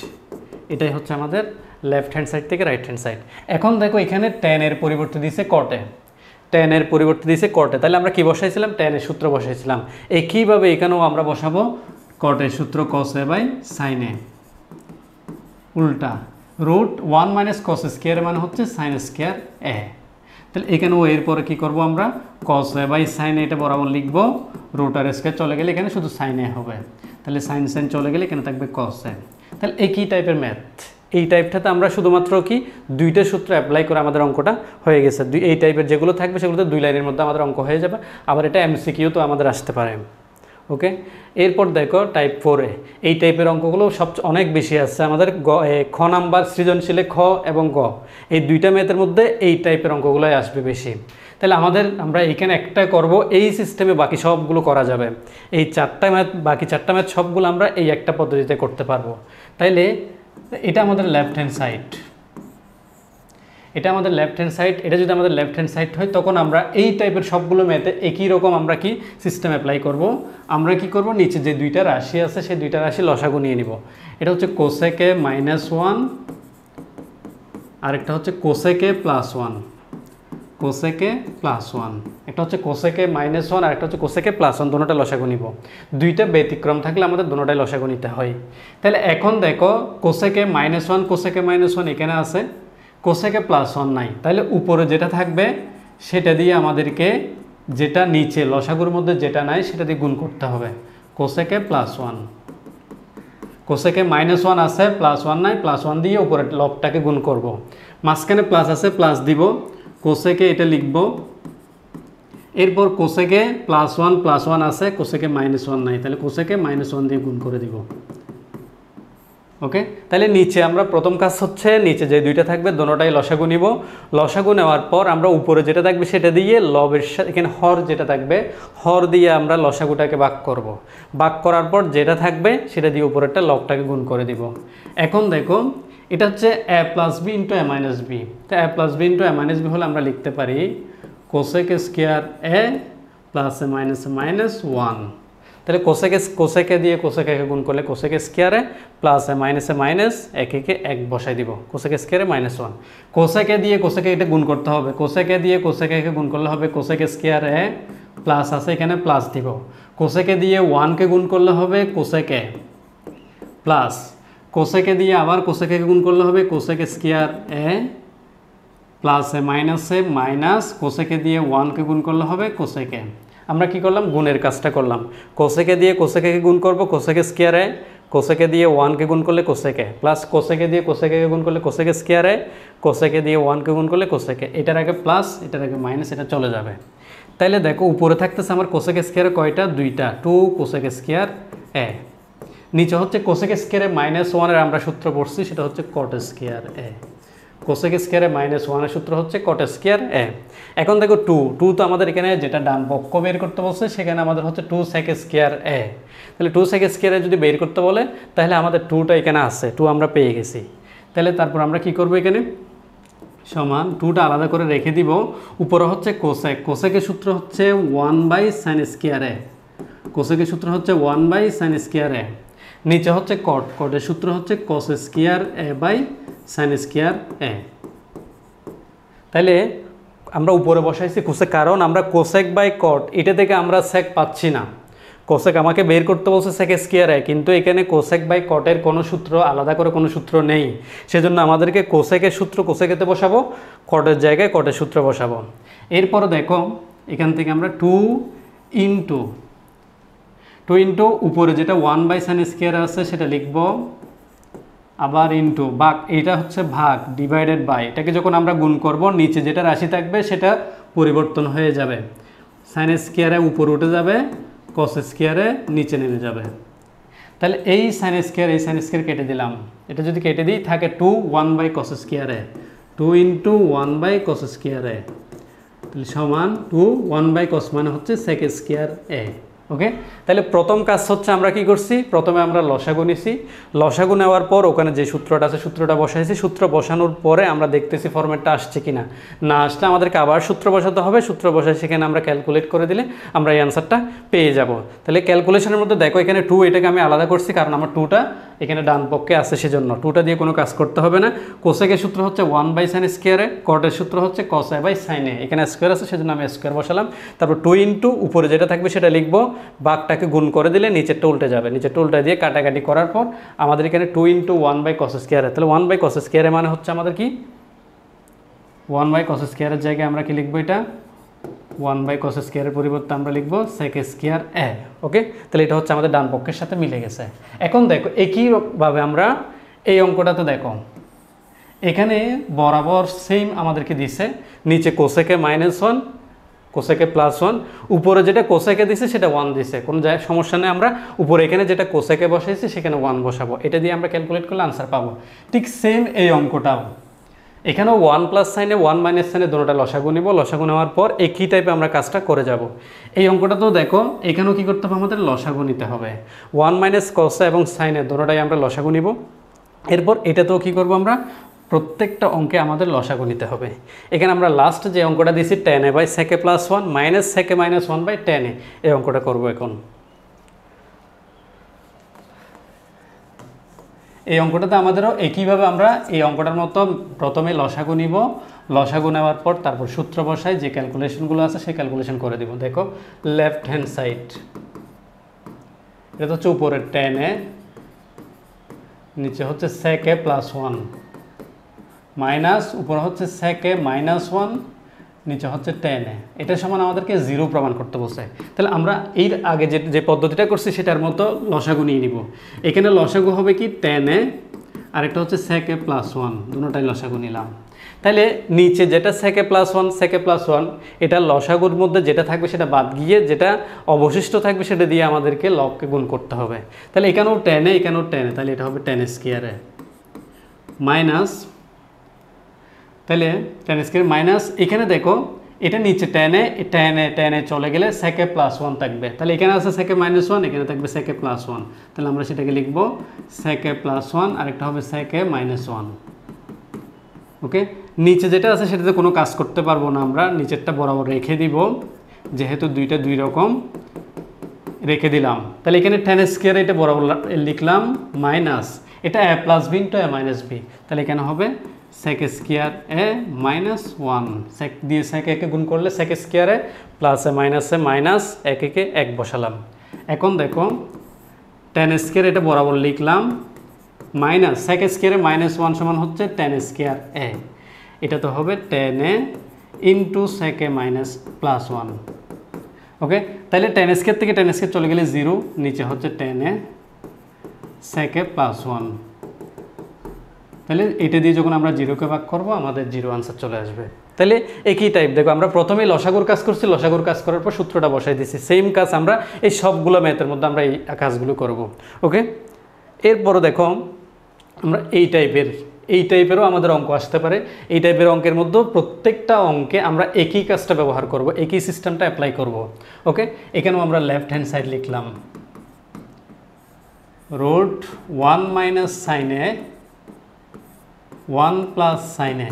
এটাই হচ্ছে আমাদের লেফট হ্যান্ড সাইড থেকে রাইট হ্যান্ড সাইড। এখন দেখো এখানে টেনের পরিবর্তে দিয়েছে কটে, টেনের পরিবর্তে দিয়েছে কটে, তাহলে আমরা কি বসাইছিলাম, টেনের সূত্র বসাইছিলাম। একইভাবে এখানেও আমরা বসাবো কটের সূত্র কস এ বাই সাইন এ, উল্টা root one minus cos square মানে হচ্ছে সাইন স্কোয়ার এ। তাহলে এখানেও এরপরে কী করবো আমরা, কস এ বাই সাইন এটা বরাবর লিখবো, রুট আর স্কোয়ার চলে গেলে এখানে শুধু সাইন এ হবে। তাহলে সাইন সাইন চলে গেলে এখানে থাকবে কস এ। তাহলে একই টাইপের ম্যাথ, এই টাইপটাতে আমরা শুধুমাত্র কি দুইটা সূত্র অ্যাপ্লাই করে আমাদের অঙ্কটা হয়ে গেছে। এই টাইপের যেগুলো থাকবে সেগুলোতে দুই লাইনের মধ্যে আমাদের অঙ্ক হয়ে যাবে। আবার এটা এমসিকিউ তো আমাদের আসতে পারে। ওকে, এরপর দেখো টাইপ 4-এ এই টাইপের অঙ্কগুলো অনেক বেশি আছে আমাদের। খ নাম্বার সৃজনশীলে খ এবং গ, এই দুইটা ম্যাথের মধ্যে এই টাইপের অঙ্কগুলোই আসবে বেশি। তাহলে আমরা এইখানে একটা করব, এই সিস্টেমে বাকি সবগুলো করা যাবে। এই চারটা ম্যাথ, বাকি চারটা ম্যাথ সবগুলো আমরা এই একটা পদ্ধতিতে করতে পারবো। তাইলে এটা আমাদের লেফট হ্যান্ড সাইড, এটা আমাদের লেফট হ্যান্ড সাইড। এটা যদি আমাদের লেফট হ্যান্ড সাইড হয় তখন আমরা এই টাইপের সবগুলো ম্যাথে একই রকম আমরা কি সিস্টেম অ্যাপ্লাই করব। আমরা কি করব, নিচে যে দুইটা রাশি আছে সেই দুইটা রাশি লসাগু নিয়ে নিব। এটা হচ্ছে কোসেকে -1, আরেকটা হচ্ছে কোসেকে +1, কোসেকে +1, একটা হচ্ছে কোসেকে -1 আর একটা হচ্ছে কোসেকে +1, দুটোটা লসাগু নিব। দুইটা ব্যতিক্রম থাকলে আমাদের দুটোটাই লসাগু নিতে হয়। তাহলে এখন দেখো কোসেকে -1, কোসেকে -1 এখানে আছে, কোসেকে +1 নাই, তাহলে উপরে যেটা থাকবে সেটা দিয়ে আমাদেরকে, যেটা নিচে লসাগুর মধ্যে যেটা নাই সেটা দিয়ে গুণ করতে হবে। কোসেকে +1, কোসেকে -1 আছে, +1 নাই, +1 দিয়ে উপরে লবটাকে গুণ করব। মাঝখানে প্লাস আছে, প্লাস দিব, কোসেকে এটা লিখব। এরপর কোসেকে +1 আছে, কোসেকে -1 নাই, তাহলে কোসেকে -1 দিয়ে গুণ করে দিব। ওকে, তাহলে নিচে আমরা প্রথম কাজ হচ্ছে নিচে যে দুইটা থাকবে দোনোটাই লসাগু নিব। লসাগু নেওয়ার পর আমরা উপরে যেটা থাকবে সেটা দিয়ে লবের সাথে, এখানে হর যেটা থাকবে হর দিয়ে আমরা লসাগুটাকে ভাগ করব। ভাগ করার পর যেটা থাকবে সেটা দিয়ে উপরেরটা লবটাকে গুণ করে দিব। এখন দেখো এটা হচ্ছে a + b × a - b। তো a + b × a - b হলে আমরা লিখতে পারি কোসেক স্কোয়ার a + a - 1। তাহলে কোসেকে দিয়ে কোসেকে গুণ করলে কোসেক স্কোয়ারে প্লাস এ মাইনাস একে 1 বসাই দিব, কোসেক স্কোয়ারে -1। কোসেকে দিয়ে কোসেকে এটা গুণ করতে হবে, কোসেকে দিয়ে কোসেকে গুণ করলে হবে কোসেক স্কোয়ারে প্লাস আছে এখানে প্লাস দিব, কোসেকে দিয়ে 1কে গুণ করলে হবে কোসেকে প্লাস, কোসেকে দিয়ে আবার কোসেকে গুণ করলে হবে কোসেক স্কোয়ার এ প্লাস এ মাইনাস, কোসেকে দিয়ে 1কে গুণ করলে হবে কোসেকে। আমরা কি করলাম, গুণের কাজটা করলাম। কোসেকে দিয়ে কোসেকে গুণ করব কোসেক স্কোয়ারে, কোসেকে দিয়ে 1কে গুণ করলে কোসেকে প্লাস, কোসেকে দিয়ে কোসেকে গুণ করলে কোসেক স্কোয়ারে, কোসেকে দিয়ে 1কে গুণ করলে কোসেকে। এটার আগে প্লাস, এটার আগে মাইনাস, এটা চলে যাবে। তাইলে দেখো উপরে থাকতেছে আমার কোসেক স্কোয়ারে কয়টা, 2টা, 2 কোসেক স্কোয়ার এ। নিচে হচ্ছে কোসেক স্কোয়ারে -1 আমরা সূত্র পড়ছি, সেটা হচ্ছে কট স্কোয়ার এ। কোসেক স্কোয়ারে -1 সূত্র হচ্ছে কট স্কোয়ার এ। এখন দেখো 2 তো আমাদের এখানে যেটা ডান পক্ষ বের করতে বলছে সেখানে আমাদের হচ্ছে 2 সেক স্কোয়ার এ। তাহলে 2 সেক স্কোয়ারে যদি বের করতে বলে তাহলে আমাদের 2টা এখানে আছে, 2 আমরা পেয়ে গেছি। তাহলে তারপর আমরা কি করব, এখানে সমান 2টা আলাদা করে রেখে দিব। উপরে হচ্ছে কোসেক, কোসেকের সূত্র হচ্ছে 1/sin স্কোয়ার এ, কোসেকের সূত্র হচ্ছে 1/sin স্কোয়ার এ। নিচে হচ্ছে কট, কটের সূত্র হচ্ছে কস স্কোয়ার a/sin স্কোয়ার এ। তাহলে আমরা উপরে বসাইছি কোসেক, কারণ আমরা কোসেক বাই কট এটা থেকে আমরা সেক পাচ্ছি না। কোসেক আমাকে বের করতে বলছে সেক স্কোয়ার এ, কিন্তু এখানে কোসেক বাই কটের কোনো সূত্র আলাদা করে কোনো সূত্র নেই। সেজন্য আমাদেরকে কোসেকের সূত্র কোসেকেতে বসাবো, কটের জায়গায় কটের সূত্র বসাবো। এরপর দেখো এখান থেকে আমরা 2 ইন্টু উপরে যেটা 1/sin স্কোয়ার আছে সেটা লিখব, আবার ইনটু ভাগ, এটা হচ্ছে ভাগ ডিভাইডেড বাই, এটাকে যখন আমরা গুণ করব নিচে যেটা রাশি থাকবে সেটা পরিবর্তন হয়ে যাবে, সাইন স্কোয়ারে উপরে উঠে যাবে, কস স্কোয়ারে নিচে নেমে যাবে। তাহলে এই সাইন স্কোয়ার কেটে দিলাম, এটা যদি কেটে দিই থাকে 2 1 কস স্কোয়ারে, 2 ইন্টু 1 কস স্কোয়ারে, তাহলে সমান 2 1 কস মানে হচ্ছে সেক স্কোয়ার এ। ওকে, তাহলে প্রথম কাজ হচ্ছে আমরা কি করছি, প্রথমে আমরা লসাগু নিছি, লসাগু নেওয়ার পর ওখানে যে সূত্রটা আছে সূত্রটা বসাইছি, সূত্র বসানোর পরে আমরা দেখতেছি ফরম্যাটটা আসছে কিনা, না আসলে আমাদেরকে আবার সূত্র বসাতে হবে, সূত্র বসাই সেখানে আমরা ক্যালকুলেট করে দিলে আমরা এই অ্যান্সারটা পেয়ে যাব। তাহলে ক্যালকুলেশনের মধ্যে দেখো এখানে 2, এটাকে আমি আলাদা করছি কারণ আমার 2টা এখানে ডান পক্ষে আছে, সেজন্য 2টা দিয়ে কোনো কাজ করতে হবে না। কোসেকের সূত্র হচ্ছে 1 সাইন স্কোয়ারে, কটের সূত্র হচ্ছে কস এ বাই সাইন এ, এখানে স্কোয়ার আছে সেজন্য আমি স্কোয়ার বসালাম। তারপর 2 ইন্টু উপরে যেটা থাকবে সেটা লিখবো, বাঘটাকে গুণ করে দিলে নিচেরটা উল্টে যাবে, নিচেরটা উল্টে দিয়ে কাটাকাটি করার পর আমাদের এখানে 2 ইন্টু 1 কস স্কোয়ারে, তাহলে 1 কস স্কোয়ারে মানে হচ্ছে আমাদের কি 1 কস স্কোয়ারের জায়গায় আমরা কি লিখবো, এটা 1 কস স্কোয়ারের পরিবর্তে আমরা লিখবো সেক স্কোয়ার এ। ওকে, তাহলে এটা হচ্ছে আমাদের ডান পক্ষের সাথে মিলে গেছে। এখন দেখো একইভাবে আমরা এই অঙ্কটাতে দেখো এখানে বরাবর সেম আমাদেরকে দিছে, নিচে কোসেকে -1 কোসেকে +1, উপরে যেটা কোসেকে দিছে সেটা 1 দিছে, কোনো সমস্যা নেই, আমরা উপরে এখানে যেটা কোসেকে বসাইছি সেখানে 1 বসাবো, এটা দিয়ে আমরা ক্যালকুলেট করলে আনসার পাবো। ঠিক সেম এই অঙ্কটাও এখানেও 1 প্লাস সাইনে 1 মাইনাস সাইনে দুটোটা লসাগু নিব, লসাগু নেওয়ার পর একই টাইপে আমরা কাজটা করে যাব। এই অঙ্কটা তো দেখো এখানেও কী করতে হবে, আমাদের লসাগু নিতে হবে, 1 মাইনাস কসা এবং সাইনে দুটোটাই আমরা লসাগু নিব। এরপর এটাতেও কী করবো, আমরা প্রত্যেকটা অঙ্কে আমাদের লসাগু নিতে হবে। এখানে আমরা লাস্ট যে অঙ্কটা দিয়েছি tan a বাই সেকে +1 মাইনাস সেকে -1 বাই tan a, এই অঙ্কটা করবো এখন। এই অঙ্কটাতে আমাদেরও একইভাবে আমরা এই অঙ্কটার মতো প্রথমে লসাগু নিব, লসাগু নেওয়ার পর তারপর সূত্র বসায় যে ক্যালকুলেশনগুলো আছে সেই ক্যালকুলেশন করে দিব। দেখো লেফট হ্যান্ড সাইড, এটা হচ্ছে উপরের tan a, নিচে হচ্ছে সেকে +1 মাইনাস উপরে হচ্ছে সেকে -1, নিচে হচ্ছে tan a, এটা সমান আমাদেরকে 0 প্রমাণ করতে বলছে। তাহলে আমরা এর আগে যে পদ্ধতিটা করছি সেটার মতো লসাগু নিয়ে নিব। এখানে লসাগু হবে কি tan a, আরেকটা হচ্ছে সেকে +1, দুটোটাই লসাগু নিলাম। তাহলে নিচে যেটা সেকে +1 এটা লসাগুর মধ্যে যেটা থাকবে সেটা বাদ গিয়ে যেটা অবশিষ্ট থাকবে সেটা দিয়ে আমাদেরকে লবকে গুণ করতে হবে। তাহলে এখানেও tan a, এখানেও tan a, তাহলে এটা হবে tan স্কোয়ার a মাইনাস, তাহলে tan স্কোয়ার মাইনাস, এখানে দেখো এটা নিচে tan a চলে গেলে সেকে +1 থাকবে, তাহলে এখানে আছে সেকে -1, এখানে থাকবে সেকে +1, তাহলে আমরা সেটাকে লিখব সেকে +1, আরেকটা হবে সেকে -1। ওকে, নিচে যেটা আছে সেটাতে কোনো কাজ করতে পারবো না, আমরা নিচেরটা বরাবর রেখে দিব, যেহেতু দুইটা দুই রকম রেখে দিলাম। তাহলে এখানে tan স্কোয়ার এটা বরাবর লিখলাম মাইনাস, এটা a + b * a - b, তাহলে এখানে হবে সেক স্কোয়ার a -1, সেক দিয়ে সেক একে গুণ করলে sec square a plus a minus 1 একে 1 বসালাম। এখন দেখো tan স্কোয়ার এটা বরাবর লিখলাম মাইনাস সেক স্কোয়ারে -1 সমান হচ্ছে tan স্কোয়ার a, এটা তো হবে tan a ইন্টু সেকে +1। ওকে, তাহলে tan স্কোয়ার থেকে tan স্কোয়ার চলে গেলে 0, নিচে হচ্ছে tan a সেকে +1, তাহলে এটা দিয়ে যখন আমরা 0কে ভাগ করব আমাদের 0 আনসার চলে আসবে। তাহলে একই টাইপ দেখো আমরা প্রথমেই লসাগুর কাজ করছি, লসাগুর কাজ করার পর সূত্রটা বসাই দিয়েছি, সেম কাজ আমরা এই সবগুলো ম্যাথের মধ্যে আমরা এই কাজগুলো করব। ওকে, এরপরও দেখো আমরা এই টাইপেরও আমাদের অঙ্ক আসতে পারে। এই টাইপের অঙ্কের মধ্যেও প্রত্যেকটা অঙ্কে আমরা একই কাজটা ব্যবহার করব, একই সিস্টেমটা অ্যাপ্লাই করব। ওকে, এখানেও আমরা লেফট হ্যান্ড সাইড লিখলাম √1 - sin a 1 + sin a।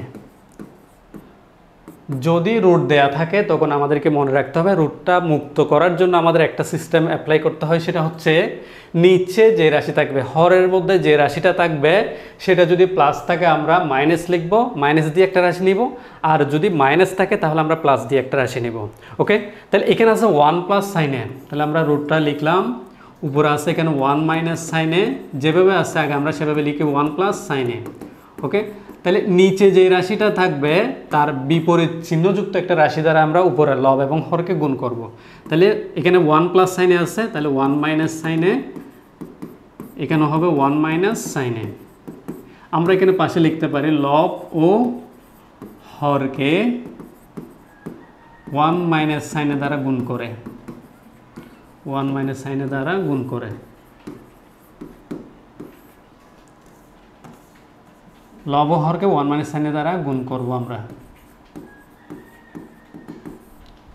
যদি রুট দেয়া থাকে তখন আমাদেরকে মনে রাখতে হবে রুটটা মুক্ত করার জন্য আমাদের একটা সিস্টেম অ্যাপ্লাই করতে হয়, সেটা হচ্ছে নিচে যে রাশি থাকবে, হরের মধ্যে যে রাশিটা থাকবে সেটা যদি প্লাস থাকে আমরা মাইনাস লিখব, মাইনাস দিয়ে একটা রাশি নিব, আর যদি মাইনাস থাকে তাহলে আমরা প্লাস দিয়ে একটা রাশি নিব। ওকে, তাহলে এখানে আছে 1 + sin a, তাহলে আমরা রুটটা লিখলাম, উপরে আছে এখানে 1 - sin a, যেভাবে আছে আগে আমরা সেভাবে লিখি 1 + sin a। ওকে, তাহলে নিচে যে রাশিটা থাকবে তার বিপরীত চিহ্নযুক্ত একটা রাশি দ্বারা আমরা উপরে লব এবং হরকে গুণ করব। তাহলে এখানে 1 + sin a আছে, তাহলে 1 - sin a, এখানে হবে 1 - sin a। আমরা এখানে পাশে লিখতে পারি লব ও হরকে 1 মাইনাস সাইনের দ্বারা গুণ করে, 1 মাইনাস সাইনের দ্বারা গুণ করে। লব ও হরকে 1 মাইনাস সাইনের দ্বারা গুণ করব আমরা।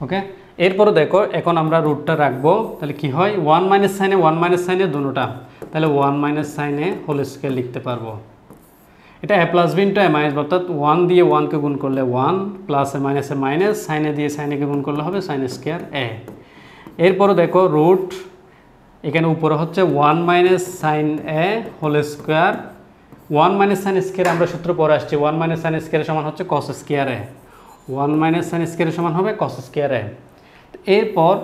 ওকে, এরপরে দেখো এখন আমরা রুটটা রাখবো, তাহলে কি হয় 1 মাইনাস সাইনে দুটোটা, তাহলে 1 মাইনাস সাইনে হোল স্কয়ার লিখতে পারবো। এটা a plus B into a minus, অর্থাৎ 1 দিয়ে 1কে গুণ করলে 1 প্লাস এ মাইনাস, সাইনে দিয়ে সাইনেকে গুণ করলে হবে সাইন স্কয়ার a। এরপরে দেখো রুট এখানে উপরে হচ্ছে 1 minus sine a whole square, 1 minus sine square আমরা সূত্র পরে আসছি, 1 মাইনাস সাইন স্কয়ারের সমান হচ্ছে cos square a, 1 minus sine স্কয়ারের সমান হবে কস স্কয়ার a। এরপর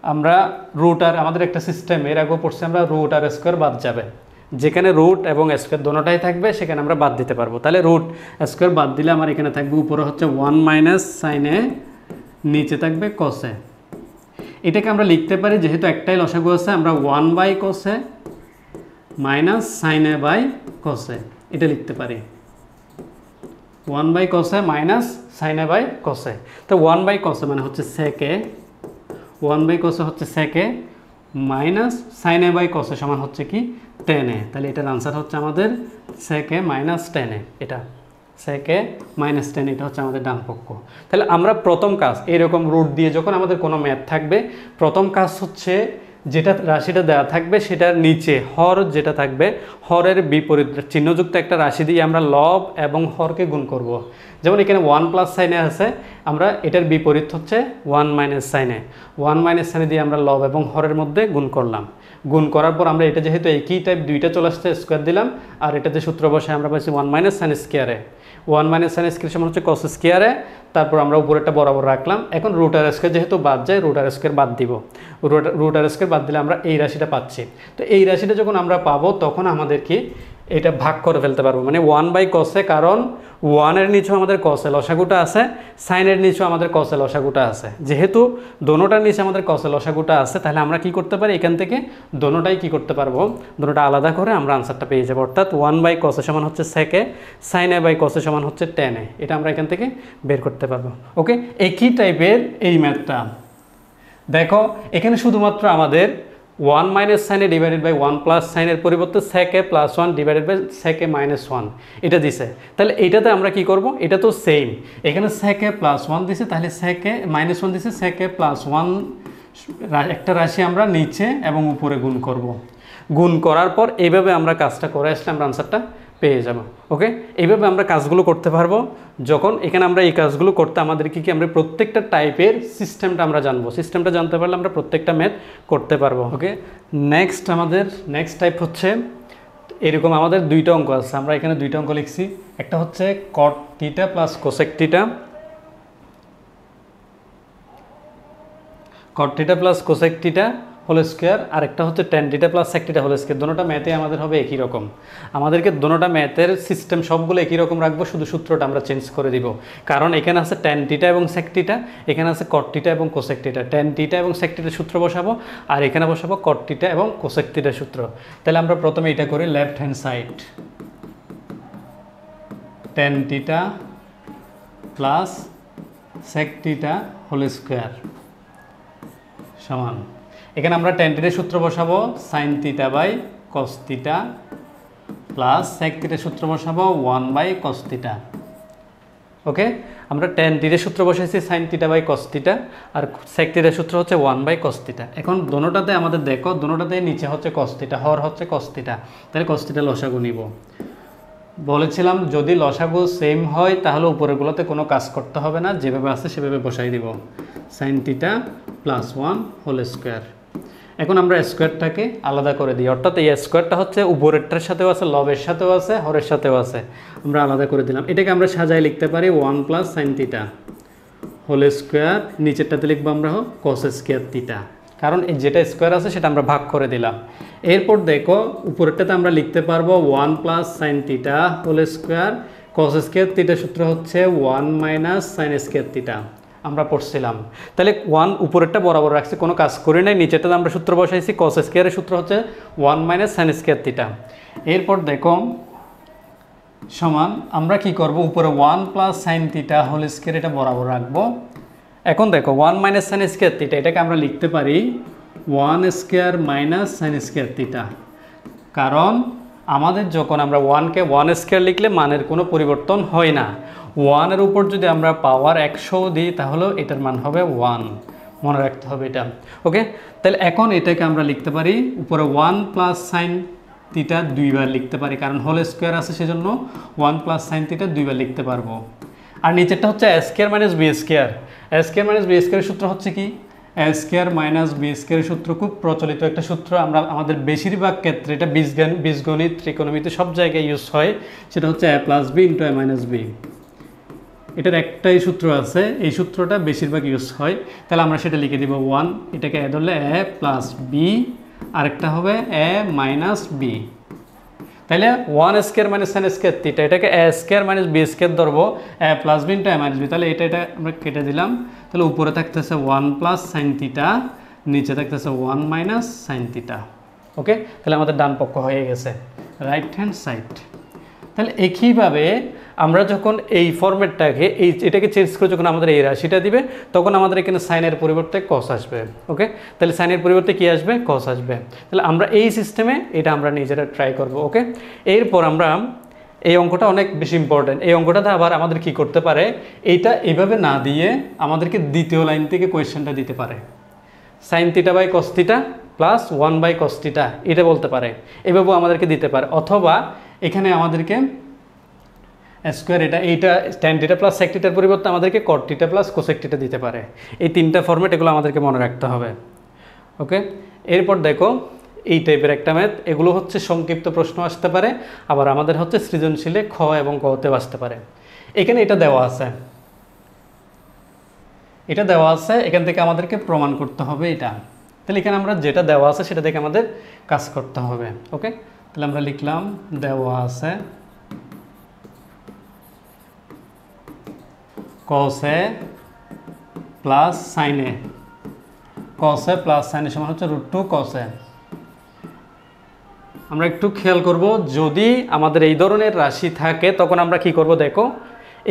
আমরা রুট আর আমাদের একটা সিস্টেম এর আগেও পড়ছি আমরা, রুট আর স্কয়ার বাদ যাবে, যেখানে রুট এবং স্কয়ার দোনোটাই থাকবে সেখানে আমরা বাদ দিতে পারবো। তাহলে রুট স্কয়ার বাদ দিলে আমার এখানে থাকবে উপরে হচ্ছে 1 মাইনাস সাইন a, নিচে থাকবে কস a। এটাকে আমরা লিখতে পারি যেহেতু একটাই লসাগু আছে, আমরা 1 by cos a minus sine a by cos a, এটা লিখতে পারি 1 by cos a minus sine a by cos a। তো 1 বাই কস a মানে হচ্ছে sec a, 1 by cos a হচ্ছে sec a minus sine a by cos a সমান হচ্ছে কি tan a। তাহলে এটার আনসার হচ্ছে আমাদের sec a minus tan a, এটা sec a মাইনাস tan, এটা হচ্ছে আমাদের ডান পক্ষ। তাহলে আমরা প্রথম কাজ এরকম রুট দিয়ে যখন আমাদের কোনো ম্যাথ থাকবে, প্রথম কাজ হচ্ছে যেটা রাশিটা দেওয়া থাকবে সেটার নিচে হর যেটা থাকবে, হরের বিপরীত চিহ্নযুক্ত একটা রাশি দিয়ে আমরা লব এবং হরকে গুণ করব। যেমন এখানে 1 প্লাস সাইনে আছে, আমরা এটার বিপরীত হচ্ছে 1 মাইনাস সাইনে, 1 মাইনাস সাইনে দিয়ে আমরা লব এবং হরের মধ্যে গুণ করলাম। গুণ করার পর আমরা এটা যেহেতু একই টাইপ দুইটা চলে আসছে স্কোয়ার দিলাম, আর এটাতে সূত্র বসায় আমরা পাচ্ছি 1 মাইনাস সাইন স্কোয়ারে, 1 মাইনাস সাইন স্কোয়ার সমান হচ্ছে কস স্কোয়ারে, তারপর আমরা উপরেরটা বরাবর রাখলাম। এখন রুট আর স্কোয়ার যেহেতু বাদ যায়, রুট আর স্কোয়ার বাদ দিব, রুট আর স্কোয়ার বাদ দিলে আমরা এই রাশিটা পাচ্ছি। তো এই রাশিটা যখন আমরা পাবো তখন আমাদের কি এটা ভাগ করে ফেলতে পারবো, মানে 1 বাই কসে, কারণ 1 এর নিচেও আমাদের কসে লসাগুটা আছে, সাইনের নিচেও আমাদের কসে লসাগুটা আছে। যেহেতু দোনোটার নিচে আমাদের কসে লসাগুটা আছে, তাহলে আমরা কি করতে পারি এখান থেকে দোনোটাই কি করতে পারবো, দোনোটা আলাদা করে আমরা আনসারটা পেয়ে যাবো। অর্থাৎ 1 বাই কসে সমান হচ্ছে সেকে, সাইন এ বাই কসে সমান হচ্ছে টেন এ, এটা আমরা এখান থেকে বের করতে পারবো। ওকে, একই টাইপের এই ম্যাথটা দেখো, এখানে শুধুমাত্র আমাদের 1 মাইনাস সাইনে ডিভাইডেড বাই 1 প্লাস সাইনের পরিবর্তে সেকে প্লাস 1 ডিভাইডেড বাই সেকে মাইনাস 1 এটা দিছে। তাহলে এইটাতে আমরা কি করব, এটা তো সেম, এখানে সেকে প্লাস 1 দিছে, তাহলে সেকে মাইনাস 1 দিছে, সেকে প্লাস 1 একটা রাশি আমরা নিচে এবং উপরে গুণ করব। গুণ করার পর এইভাবে আমরা কাজটা করে আসলে আমরা আনসারটা পেয়ে যাব। ওকে, এইভাবে আমরা কাজগুলো করতে পারবো। যখন এখানে আমরা এই কাজগুলো করতে আমাদের কি আমরা প্রত্যেকটা টাইপের সিস্টেমটা আমরা জানবো, সিস্টেমটা জানতে পারলে আমরা প্রত্যেকটা ম্যাথ করতে পারবো। ওকে, নেক্সট আমাদের নেক্সট টাইপ হচ্ছে এরকম আমাদের দুইটা অঙ্ক আছে, আমরা এখানে দুইটা অঙ্ক লিখছি, একটা হচ্ছে cot theta plus cosec theta, cot theta plus cosec theta whole square, আর একটা হচ্ছে tan theta plus sec theta whole square. দোনোটা ম্যাথে আমাদের হবে একই রকম, আমাদেরকে দোনোটা ম্যাথের সিস্টেম সবগুলো একই রকম রাখবো, শুধু সূত্রটা আমরা চেঞ্জ করে দিব। কারণ এখানে আছে ট্যান থিটা এবং সেক থিটা, এখানে আছে কট থিটা এবং কোসেক থিটা। ট্যান থিটা এবং সেক থিটার সূত্র বসাবো, আর এখানে বসাবো কট থিটা এবং কোসেক থিটার সূত্র। তাহলে আমরা প্রথমে এটা করি, left hand side tan theta plus sec theta whole square সমান, এখানে আমরা ট্যান থিটার সূত্র বসাবো sine theta by cos theta plus sec থিটার সূত্র বসাবো 1 বাই কস থিটা। ওকে, আমরা ট্যান থিটার সূত্র বসাইছি sine theta by cos theta, আর সেক থিটার সূত্র হচ্ছে 1 বাই কস থিটা। এখন দোনোটাতে আমাদের দেখো, দোনোটাতে নিচে হচ্ছে কস থিটা, হর হচ্ছে কস থিটা, তাহলে কস থিটা লসাগু নিব। বলেছিলাম যদি লসাগু সেম হয় তাহলে উপরেগুলোতে কোনো কাজ করতে হবে না, যেভাবে আছে সেভাবে বসাই দিব, sine theta plus 1 whole square. এখন আমরা স্কোয়ারটাকে আলাদা করে দিই, অর্থাৎ এই স্কোয়ারটা হচ্ছে উপরেরটার সাথেও আছে, লবের সাথেও আছে, হরের সাথেও আছে, আমরা আলাদা করে দিলাম। এটাকে আমরা সাজায় লিখতে পারি 1 plus sine theta whole square, নিচেরটাতে লিখবো আমরা কস স্কোয়ার থিটা, কারণ এই যেটা স্কোয়ার আছে সেটা আমরা ভাগ করে দিলাম। এরপর দেখো উপরেরটাতে আমরা লিখতে পারবো 1 plus sine theta whole square, cos square থিটার সূত্র হচ্ছে 1 মাইনাস সাইন স্কোয়ার থিটা, আমরা পড়ছিলাম। তাহলে 1 উপরেরটা বরাবর রাখছি, কোনো কাজ করি নাই, নিচেরটাতে আমরা সূত্র বসাইছি, কস স্কোয়ারের সূত্র হচ্ছে 1 মাইনাস সাইন স্কোয়ার থিটা। এরপর দেখো সমান আমরা কি করব, উপরে 1 plus sine theta whole square এটা বরাবর রাখবো। এখন দেখো 1 মাইনাস সাইন স্কয়ার থিটা এটাকে আমরা লিখতে পারি 1 square minus sine square theta, কারণ আমাদের যখন আমরা 1কে 1 স্কয়ার লিখলে মানের কোনো পরিবর্তন হয় না। 1 এর উপর যদি আমরা পাওয়ার 100 দিই তাহলে এটার মান হবে 1, মনে রাখতে হবে এটা। ওকে, তাহলে এখন এটাকে আমরা লিখতে পারি উপরে 1 প্লাস সাইন থিটা 2 বার লিখতে পারি, কারণ হোল স্কয়ার আছে সেজন্য 1 প্লাস সাইন থিটা 2 বার লিখতে পারবো। আর নিচেরটা হচ্ছে a square minus b square. a square minus b স্কয়ারের সূত্র হচ্ছে কি, a স্কয়ার মাইনাস b স্কয়ারের সূত্র খুব প্রচলিত একটা সূত্র, আমরা আমাদের বেশিরভাগ ক্ষেত্রে এটা বীজগণিত ত্রিকোণমিতি সব জায়গায় ইউজ হয়। সেটা হচ্ছে a plus b into a minus b। এটার একটাই সূত্র আছে, এই সূত্রটা বেশিরভাগ ইউজ হয়। তাহলে আমরা সেটা লিখে দিব 1, এটাকে a ধরলে a প্লাস b, আরেকটা হবে a মাইনাস b। তাহলে 1 square minus sine square theta এটাকে a square minus b square ধরবো, a plus b into a minus b। তাহলে এটা আমরা কেটে দিলাম। তাহলে উপরে থাকতেছে 1 প্লাস সাইন থিটা, নিচে থাকতেছে 1 মাইনাস সাইন থিটা। ওকে, তাহলে আমাদের ডান পক্ষ হয়ে গেছে, রাইট হ্যান্ড সাইড। তাহলে একইভাবে আমরা যখন এই ফরম্যাটটাকে এটাকে চেঞ্জ করে যখন আমাদের এই রাশিটা দিবে তখন আমাদের এখানে সাইনের পরিবর্তে কস আসবে। ওকে, তাহলে সাইনের পরিবর্তে কি আসবে, কস আসবে। তাহলে আমরা এই সিস্টেমে এটা আমরা নিজেরা ট্রাই করব। ওকে, এরপর আমরা এই অঙ্কটা অনেক বেশি ইম্পর্টেন্ট। এই অঙ্কটাতে আবার আমাদের কি করতে পারে, এইটা এইভাবে না দিয়ে আমাদেরকে দ্বিতীয় লাইন থেকে কোয়েশ্চেনটা দিতে পারে, sine theta by cos theta plus 1 by cos theta এটা বলতে পারে, এভাবেও আমাদেরকে দিতে পারে। অথবা এখানে আমাদেরকে স্কোয়ার এইটা ট্যান থিটা প্লাস সেক থিটার পরিবর্তে আমাদেরকে কট থিটা প্লাস কোসেক থিটা দিতে পারে। এই তিনটা ফরম্যাট এগুলো আমাদেরকে মনে রাখতে হবে। ওকে, এরপর দেখো এই টাইপের একটা ম্যাথ, এগুলো হচ্ছে সংক্ষিপ্ত প্রশ্ন আসতে পারে, আবার আমাদের হচ্ছে সৃজনশীলে খ এবং গতেও আসতে পারে। এখানে এটা দেওয়া আছে, এখান থেকে আমাদেরকে প্রমাণ করতে হবে এটা। তাহলে এখানে আমরা যেটা দেওয়া আছে সেটা দেখে আমাদের কাজ করতে হবে। ওকে, তাহলে আমরা লিখলাম দেওয়া আছে cos a plus sin a, cos a plus sin a সমান হচ্ছে √2 cos a। আমরা একটু খেয়াল করব, যদি আমাদের এই ধরনের রাশি থাকে তখন আমরা কি করব, দেখো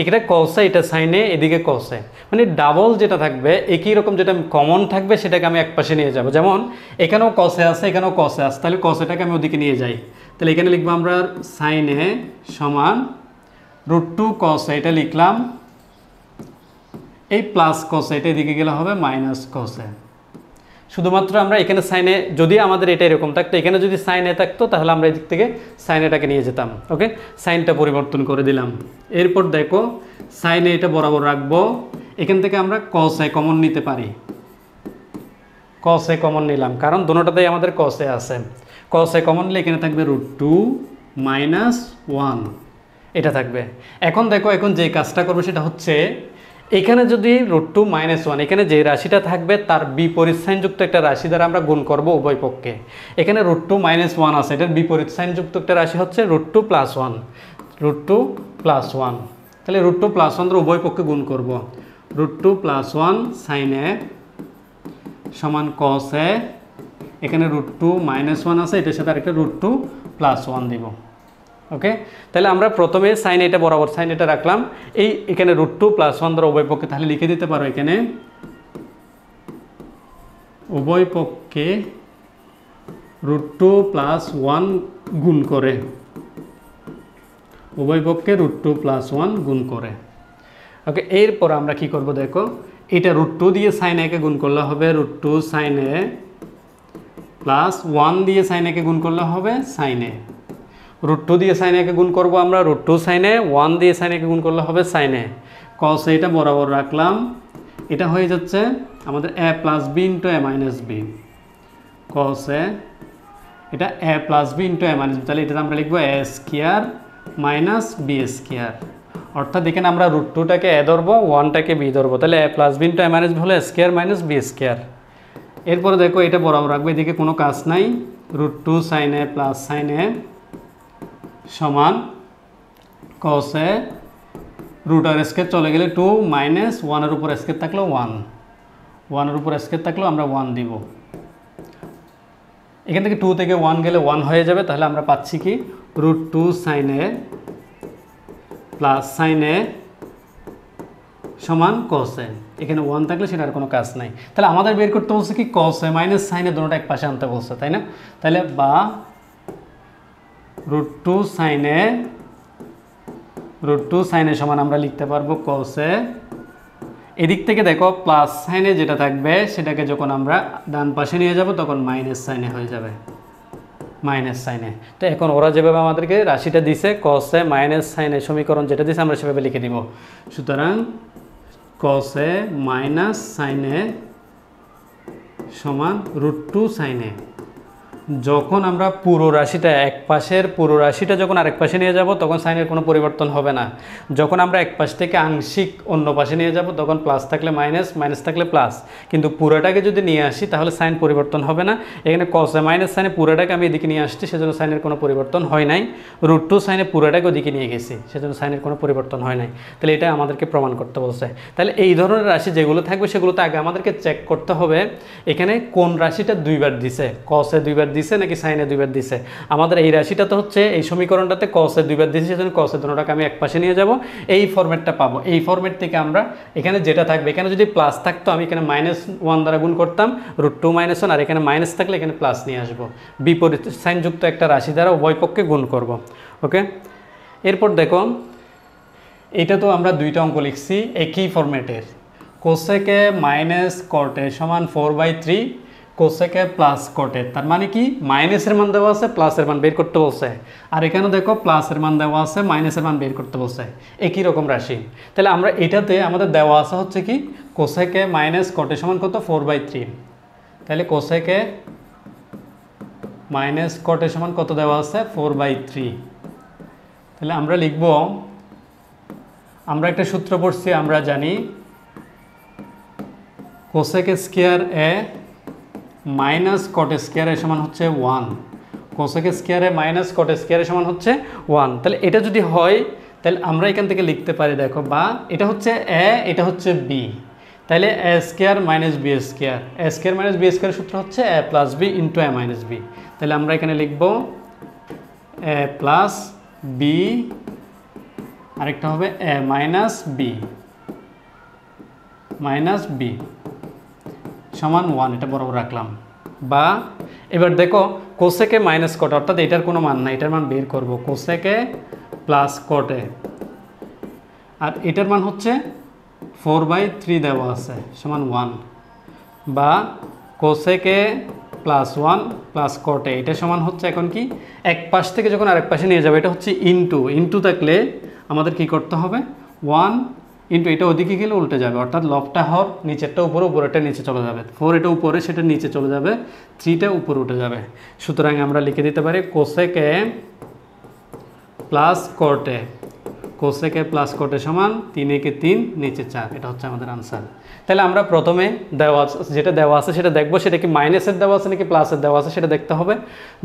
এখানে cos a, এটা sin a, এদিকে cos a, মানে ডাবল যেটা থাকবে একই রকম যেটা কমন থাকবে সেটাকে আমি একপাশে নিয়ে যাব। যেমন এখানেও cos a আছে, এখানেও cos a আছে, তাহলে cos a টাকে আমি ওদিকে নিয়ে যাই। তাহলে এখানে লিখবো আমরা sin a সমান √2 cos a, এটা লিখলাম। এই প্লাস cos a এটা এদিকে গেলে হবে মাইনাস cos a। শুধুমাত্র আমরা এখানে sin a, যদি আমাদের এটা এরকম থাকতো, এখানে যদি sin a থাকতো তাহলে আমরা এদিক থেকে sin aটাকে নিয়ে যেতাম। ওকে, সাইনটা পরিবর্তন করে দিলাম। এরপর দেখো sin a এটা বরাবর রাখবো, এখান থেকে আমরা cos a কমন নিতে পারি। cos a কমন নিলাম কারণ দুটোটাতেই আমাদের cos a আছে। cos a কমন নিলে এখানে থাকবে √2 মাইনাস 1 এটা থাকবে। এখন দেখো এখন যে কাজটা করবে সেটা হচ্ছে এখানে যদি √2 মাইনাস 1 এখানে যে রাশিটা থাকবে তার বিপরীত সাইনযুক্ত একটা রাশি দ্বারা আমরা গুণ করব উভয় পক্ষে। এখানে √2 মাইনাস 1 আছে, এটার বিপরীত সাইনযুক্ত একটা রাশি হচ্ছে √2 প্লাস 1, √2 প্লাস 1। তাহলে √2 প্লাস 1 দ্বারা উভয় পক্ষে গুণ করব। √2 প্লাস 1 sin a সমান cos a, এখানে √2 মাইনাস 1 আছে, এটার সাথে আরেকটা √2 প্লাস 1 দিব। ওকে, তাহলে আমরা প্রথমে সাইন এটা বরাবর সাইন এটা রাখলাম, এখানে √2 প্লাস 1 দ্বারা উভয় পক্ষে, তাহলে লিখে দিতে পারো এখানে উভয় পক্ষে √2 প্লাস 1 গুণ করে, উভয় পক্ষে √2 প্লাস 1 গুণ করে। ওকে, এরপর আমরা কি করব, দেখো এটা √2 দিয়ে সাইন a কে গুণ করলে হবে √2 sin a প্লাস 1 দিয়ে সাইন a কে গুণ করলে হবে sin a। √2 দিয়ে sin a কে গুণ করব আমরা, √2 sin a, 1 দিয়ে sin a কে গুণ করলে হবে sin a। cos a এটা বরাবর রাখলাম, এটা হয়ে যাচ্ছে আমাদের a plus b into a minus b। cos a এটা a plus b into a minus b, তাহলে এটা আমরা লিখবো a square minus b square. অর্থাৎ এখানে আমরা √2টাকে a ধরবো, 1টাকে b ধরবো, তাহলে a plus b into a minus b হলো a square minus b square. এরপরে দেখো এটা বরাবর রাখবো, এদিকে কোনো কাজ নাই, √2 sin a plus sin a সমান cos a, রুট আর স্কয়ার চলে গেলে 2 মাইনাস 1 এর উপর স্কয়ার থাকলেও 1 এর উপর স্কয়ার থাকলেও আমরা 1 দিব। এখান থেকে 2 থেকে 1 গেলে 1 হয়ে যাবে, তাহলে আমরা পাচ্ছি কি √2 sin a প্লাস সাইন এ সমান কস এ। এখানে 1 থাকলে সেটার কোনো কাজ নাই। তাহলে আমাদের বের করতে বলছে কি কস এ মাইনাস সাইন এ দুটোটা এক পাশে আনতে বলছে, তাই না? তাহলে বা √2 সাইন এ সমান আমরা লিখতে পারবো কস এ। এদিক থেকে দেখো প্লাস সাইনে যেটা থাকবে সেটাকে যখন আমরা ডান পাশে নিয়ে যাব তখন মাইনাস সাইনে হয়ে যাবে, মাইনাস সাইনে। তো এখন ওরা যেভাবে আমাদেরকে রাশিটা দিছে কস এ মাইনাস সাইনে সমীকরণ যেটা দিছে আমরা সেভাবে লিখে দিব। সুতরাং কস এ মাইনাস সাইনে সমান √2 সাইনে। যখন আমরা পুরো রাশিটা এক পাশের পুরো রাশিটা যখন আরেক পাশে নিয়ে যাব তখন সাইনের কোনো পরিবর্তন হবে না। যখন আমরা এক পাশ থেকে আংশিক অন্য পাশে নিয়ে যাব তখন প্লাস থাকলে মাইনাস, মাইনাস থাকলে প্লাস। কিন্তু পুরোটাকে যদি নিয়ে আসি তাহলে সাইন পরিবর্তন হবে না। এখানে কসে মাইনাস সাইনে পুরোটাকে আমি এদিকে নিয়ে আসছি, সেজন্য সাইনের কোনো পরিবর্তন হয় নাই। √2 সাইনে পুরোটাকে ওদিকে নিয়ে গেছি, সেজন্য সাইনের কোনো পরিবর্তন হয় নাই। তাহলে এটা আমাদেরকে প্রমাণ করতে বলছে। তাহলে এই ধরনের রাশি যেগুলো থাকবে সেগুলোতে আগে আমাদেরকে চেক করতে হবে এখানে কোন রাশিটা দুইবার দিছে, কসে দুইবার দিছে নাকি সাইনে দুইবার দিছে। আমাদের এই রাশিটা তো হচ্ছে এই সমীকরণটাতে কসে দুইবার দিছে, সেজন্য কসে দুটোটাকে আমি এক পাশে নিয়ে যাব, এই ফরম্যাটটা পাবো। এই ফরম্যাট থেকে আমরা এখানে যেটা থাকবে, এখানে যদি প্লাস থাকতো আমি এখানে -1 দ্বারা গুণ করতাম, √2 - 1, আর এখানে মাইনাস থাকলে এখানে প্লাস নিয়ে আসবো, বিপরীত সাইনযুক্ত একটা রাশি দ্বারা উভয় পক্ষে গুণ করব। ওকে, এরপর দেখো এটা তো আমরা দুইটা অঙ্ক লিখছি একই ফরম্যাটের। কোসেকে মাইনাস কটে সমান 4/3, কোসেকে প্লাস কটে, তার মানে কি মাইনাসের মান দেওয়া আছে, প্লাসের মান বের করতে বলছে। আর এখানে দেখো প্লাসের মান দেওয়া আছে, মাইনাসের মান বের করতে বলছে, একই রকম রাশি। তাহলে আমরা এটাতে আমাদের দেওয়া আছে হচ্ছে কি কোসেকে মাইনাস কটে সমান কত 4/3। তাহলে কোসেকে মাইনাস কটে সমান কত দেওয়া আছে 4/3। তাহলে আমরা লিখব, আমরা একটা সূত্র পড়ছি, আমরা জানি কোসেক স্কয়ার এ মাইনাস কট স্কয়ার এর সমান হচ্ছে 1, কোসেক স্কয়ার এ মাইনাস কট স্কয়ার এর সমান হচ্ছে 1। তাহলে এটা যদি হয় তাহলে আমরা এখান থেকে লিখতে পারি, দেখো বা এটা হচ্ছে এ, এটা হচ্ছে বি, তাহলে এ স্কয়ার মাইনাস বি স্কয়ার, এ স্কয়ার মাইনাস বি স্কয়ার সূত্র হচ্ছে এ প্লাস বি ইন্টু এ মাইনাস বি। তাহলে আমরা এখানে লিখব এ প্লাস বি, আরেকটা হবে এ মাইনাস বি সমান 1, এটা বরাবর রাখলাম। বা এবার দেখো কোসেকে মাইনাস কটে, অর্থাৎ এটার কোনো মান না, এটার মান বের করব, কোসেকে প্লাস কটে, আর এটার মান হচ্ছে 4/3 দেওয়া আছে সমান 1, বা কোসেকে প্লাস 1 প্লাস কটে, এটা সমান হচ্ছে এখন কি এক পাশ থেকে যখন আরেক পাশে নিয়ে যাবে এটা হচ্ছে ইন্টু থাকলে আমাদের কি করতে হবে 1 ইন্টু এটা ওদিকে গেলে উল্টে যাবে, অর্থাৎ লবটা হর নিচেরটা উপরে, উপরেটা নিচে চলে যাবে, 4 এটা উপরে সেটা নিচে চলে যাবে, 3টা উপরে উঠে যাবে। সুতরাং আমরা লিখে দিতে পারি কোসেকে প্লাস কটে, কোসেকে প্লাস কটে সমান 3 একে 3 নিচে 4, এটা হচ্ছে আমাদের আনসার। তাহলে আমরা প্রথমে যেটা দেওয়া আছে সেটা দেখবো, সেটা কি মাইনাসের দেওয়া আছে নাকি প্লাসের দেওয়া আছে সেটা দেখতে হবে।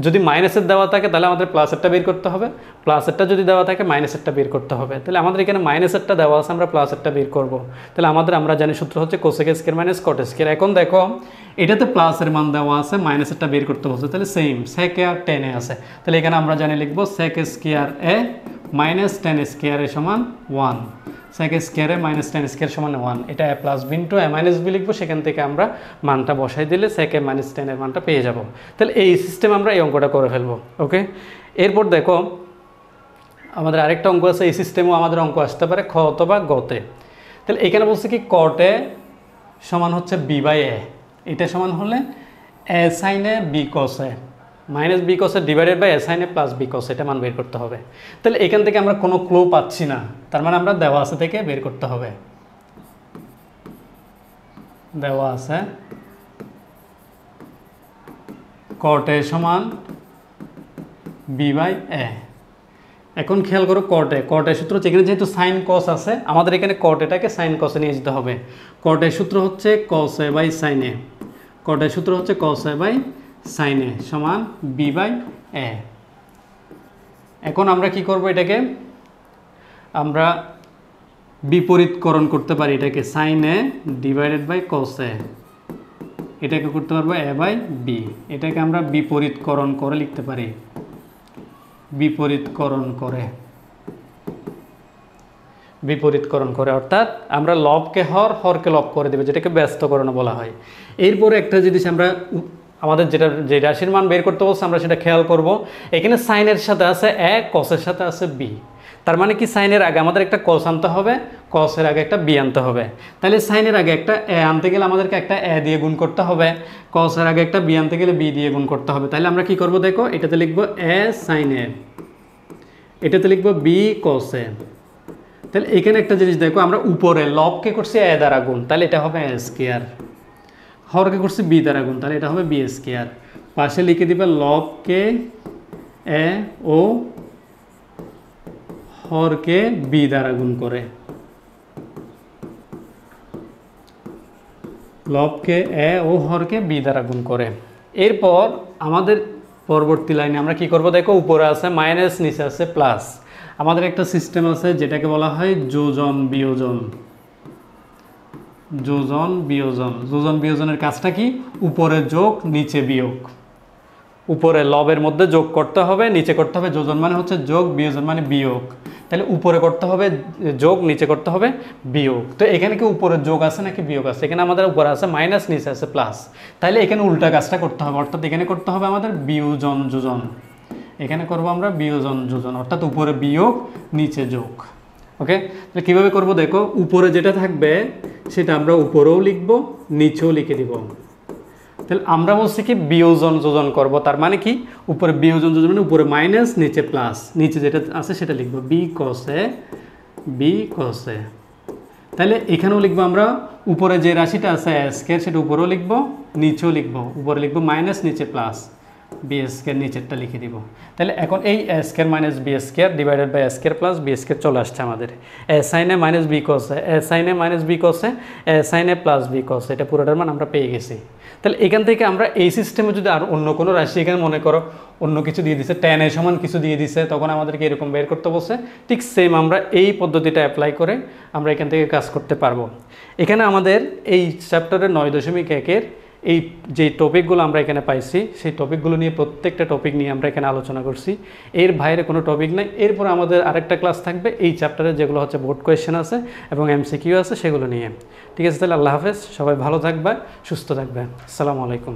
যদি মাইনাসের দেওয়া থাকে তাহলে আমাদের প্লাসেরটা বের করতে হবে, প্লাসেরটা যদি দেওয়া থাকে মাইনাসেরটা বের করতে হবে। তাহলে আমাদের এখানে মাইনাসেরটা দেওয়া আছে, আমরা প্লাসেরটা বের করব। তাহলে আমরা জানি সূত্র হচ্ছে কোসেক স্কয়ার মাইনাস কট স্কয়ার। এখন দেখো এটাতে প্লাসের মান দেওয়া আছে, মাইনাসেরটা বের করতে বলছে, তাহলে সেম সেকে আর টেনে আছে। তাহলে এখানে আমরা জানি লিখবো সেক স্কয়ার এ মাইনাস 10 স্কয়ার এ সমান 1, সেক স্কয়ার এ মাইনাস 10 স্কয়ার সমান 1, এটা এ প্লাস বি ইন্টু এ মাইনাস বি লিখবো, সেখান থেকে আমরা মানটা বসাই দিলে সেক এ মাইনাস 10 এর মানটা পেয়ে যাব। তাহলে এই সিস্টেম আমরা এই অঙ্কটা করে ফেলবো। ওকে, এরপর দেখো আমাদের আরেকটা অঙ্ক আছে, এই সিস্টেমও আমাদের অঙ্ক আসতে পারে খ অথবা গতে। তাহলে এখানে বলছে কি কটে সমান হচ্ছে বি বাই এ, এটা সমান হলে এ সাইনে বি কসে মাইনাস বি কসে ডিভাইডেড বাই এ সাইনে প্লাস বি কসে, এটা মান বের করতে হবে। তাহলে এখান থেকে আমরা কোনো ক্লু পাচ্ছি না, তার মানে আমরা দেওয়া আছে থেকে বের করতে হবে। দেওয়া আছে কটে সমান বি বাই এ। এখন খেয়াল করো কটে সূত্র হচ্ছে, এখানে যেহেতু সাইন কস আছে আমাদের এখানে কটেটাকে সাইন কসে নিয়ে যেতে হবে। কটের সূত্র হচ্ছে কস এ বাই সাইন এ, কটের সূত্র হচ্ছে কস এ বাই সাইন এ সমান বি বাই এ। এখন আমরা কি করব, এটাকে আমরা বিপরীতকরণ করতে পারি, এটাকে sine A divided by cos a, এটাকে করতে পারবো এ বাই বি, এটাকে আমরা বিপরীতকরণ করে লিখতে পারি, বিপরীতকরণ করে। বিপরীতকরণ করে, অর্থাৎ আমরা লবকে হর, হরকে লব করে দেবে, যেটাকে ব্যস্তকরণ বলা হয়। এরপরে একটা জিনিস আমরা আমাদের যে রাশির মান বের করতে বলছে আমরা সেটা খেয়াল করব। এখানে সাইনের সাথে আছে এ, কসের সাথে আছে বি। তার মানে কি সাইনের আগে আমাদের একটা কস আনতে হবে, কসের আগে একটা বি আনতে হবে। তাহলে সাইনের আগে একটা এ আনতে গেলে আমাদেরকে একটা এ দিয়ে গুণ করতে হবে, কসের আগে একটা বি আনতে গেলে বি দিয়ে গুণ করতে হবে। তাহলে আমরা কি করব দেখো, এটাতে লিখবো এ সাইনের, এটাতে লিখবো বি কসে। তাহলে এখানে একটা জিনিস দেখো, আমরা উপরে লবকে করছি এ দ্বারা গুণ, তাহলে এটা হবে এ স্কয়ার, হরকে করছি বি দ্বারা গুণ, তাহলে এটা হবে বি স্কয়ার। পাশে লিখে দিবে লবকে এ ও হরকে বি দ্বারা গুণ করে, লবকে এ ও হরকে বি দ্বারা গুণ করে। এরপর আমাদের পরবর্তী লাইনে আমরা কি করব দেখো, উপরে আছে মাইনাস, নিচে আছে প্লাস। আমাদের একটা সিস্টেম আছে যেটাকে বলা হয় যোজন বিয়োজন। যোজন বিয়োজন, যোজন বিয়োজনের কাজটা কি, উপরে যোগ নিচে বিয়োগ। উপরে লবের মধ্যে যোগ করতে হবে, নিচে করতে হবে যোজন মানে হচ্ছে যোগ, বিয়োজন মানে বিয়োগ। তাহলে উপরে করতে হবে যোগ, নিচে করতে হবে বিয়োগ। তো এখানে কি উপরে যোগ আছে নাকি বিয়োগ আছে? এখানে আমাদের উপরে আছে মাইনাস, নিচে আছে প্লাস। তাহলে এখানে উল্টা কাজটা করতে হবে, অর্থাৎ এখানে করতে হবে আমাদের বিয়োজন যোজন। এখানে করব আমরা বিয়োজন যোজন, অর্থাৎ উপরে বিয়োগ নিচে যোগ। ওকে, তাহলে কীভাবে করব দেখো, উপরে যেটা থাকবে সেটা আমরা উপরেও লিখব, নিচেও লিখে দিব। তাহলে আমরা বলছি কি বিয়োজন যোজন করব, তার মানে কি উপরে বিয়োজন যোজন মানে উপরে মাইনাস, নিচে প্লাস। নিচে যেটা আছে সেটা লিখব বি কসে, বি কসে। তাহলে এখানেও লিখবো আমরা উপরে যে রাশিটা আছে এ স্কয়ার, সেটা উপরেও লিখব, নিচেও লিখব। উপরে লিখব মাইনাস, নিচে প্লাস, বি স্কয়ার নিচেরটা লিখে দিব। তাহলে এখন এই a square minus b square divided by a square plus b square চলে আসছে আমাদের। এ সাইনে মাইনাস বি কসে, এ সাইনে মাইনাস বি কসে, এ সাইনে প্লাস বি কসে, এটা পুরোটার মান আমরা পেয়ে গেছি। তাহলে এখান থেকে আমরা এই সিস্টেমে যদি আর অন্য কোনো রাশি, এখানে মনে করো অন্য কিছু দিয়ে দিছে, tan এর সমান কিছু দিয়ে দিছে, তখন আমাদেরকে এরকম বের করতে বলছে। ঠিক সেম আমরা এই পদ্ধতিটা অ্যাপ্লাই করে আমরা এখান থেকে কাজ করতে পারবো। এখানে আমাদের এই চ্যাপ্টারের 9.1-এর এই যে টপিকগুলো আমরা এখানে পাইছি, সেই টপিকগুলো নিয়ে প্রত্যেকটা টপিক নিয়ে আমরা এখানে আলোচনা করছি। এর বাইরে কোনো টপিক নাই। এরপর আমাদের আরেকটা ক্লাস থাকবে এই চ্যাপ্টারে, যেগুলো হচ্ছে বোর্ড কোয়েশ্চেন আছে এবং MCQ আছে, সেগুলো নিয়ে। ঠিক আছে, তাহলে আল্লাহ হাফেজ, সবাই ভালো থাকবে, সুস্থ থাকবে। আসসালামু আলাইকুম।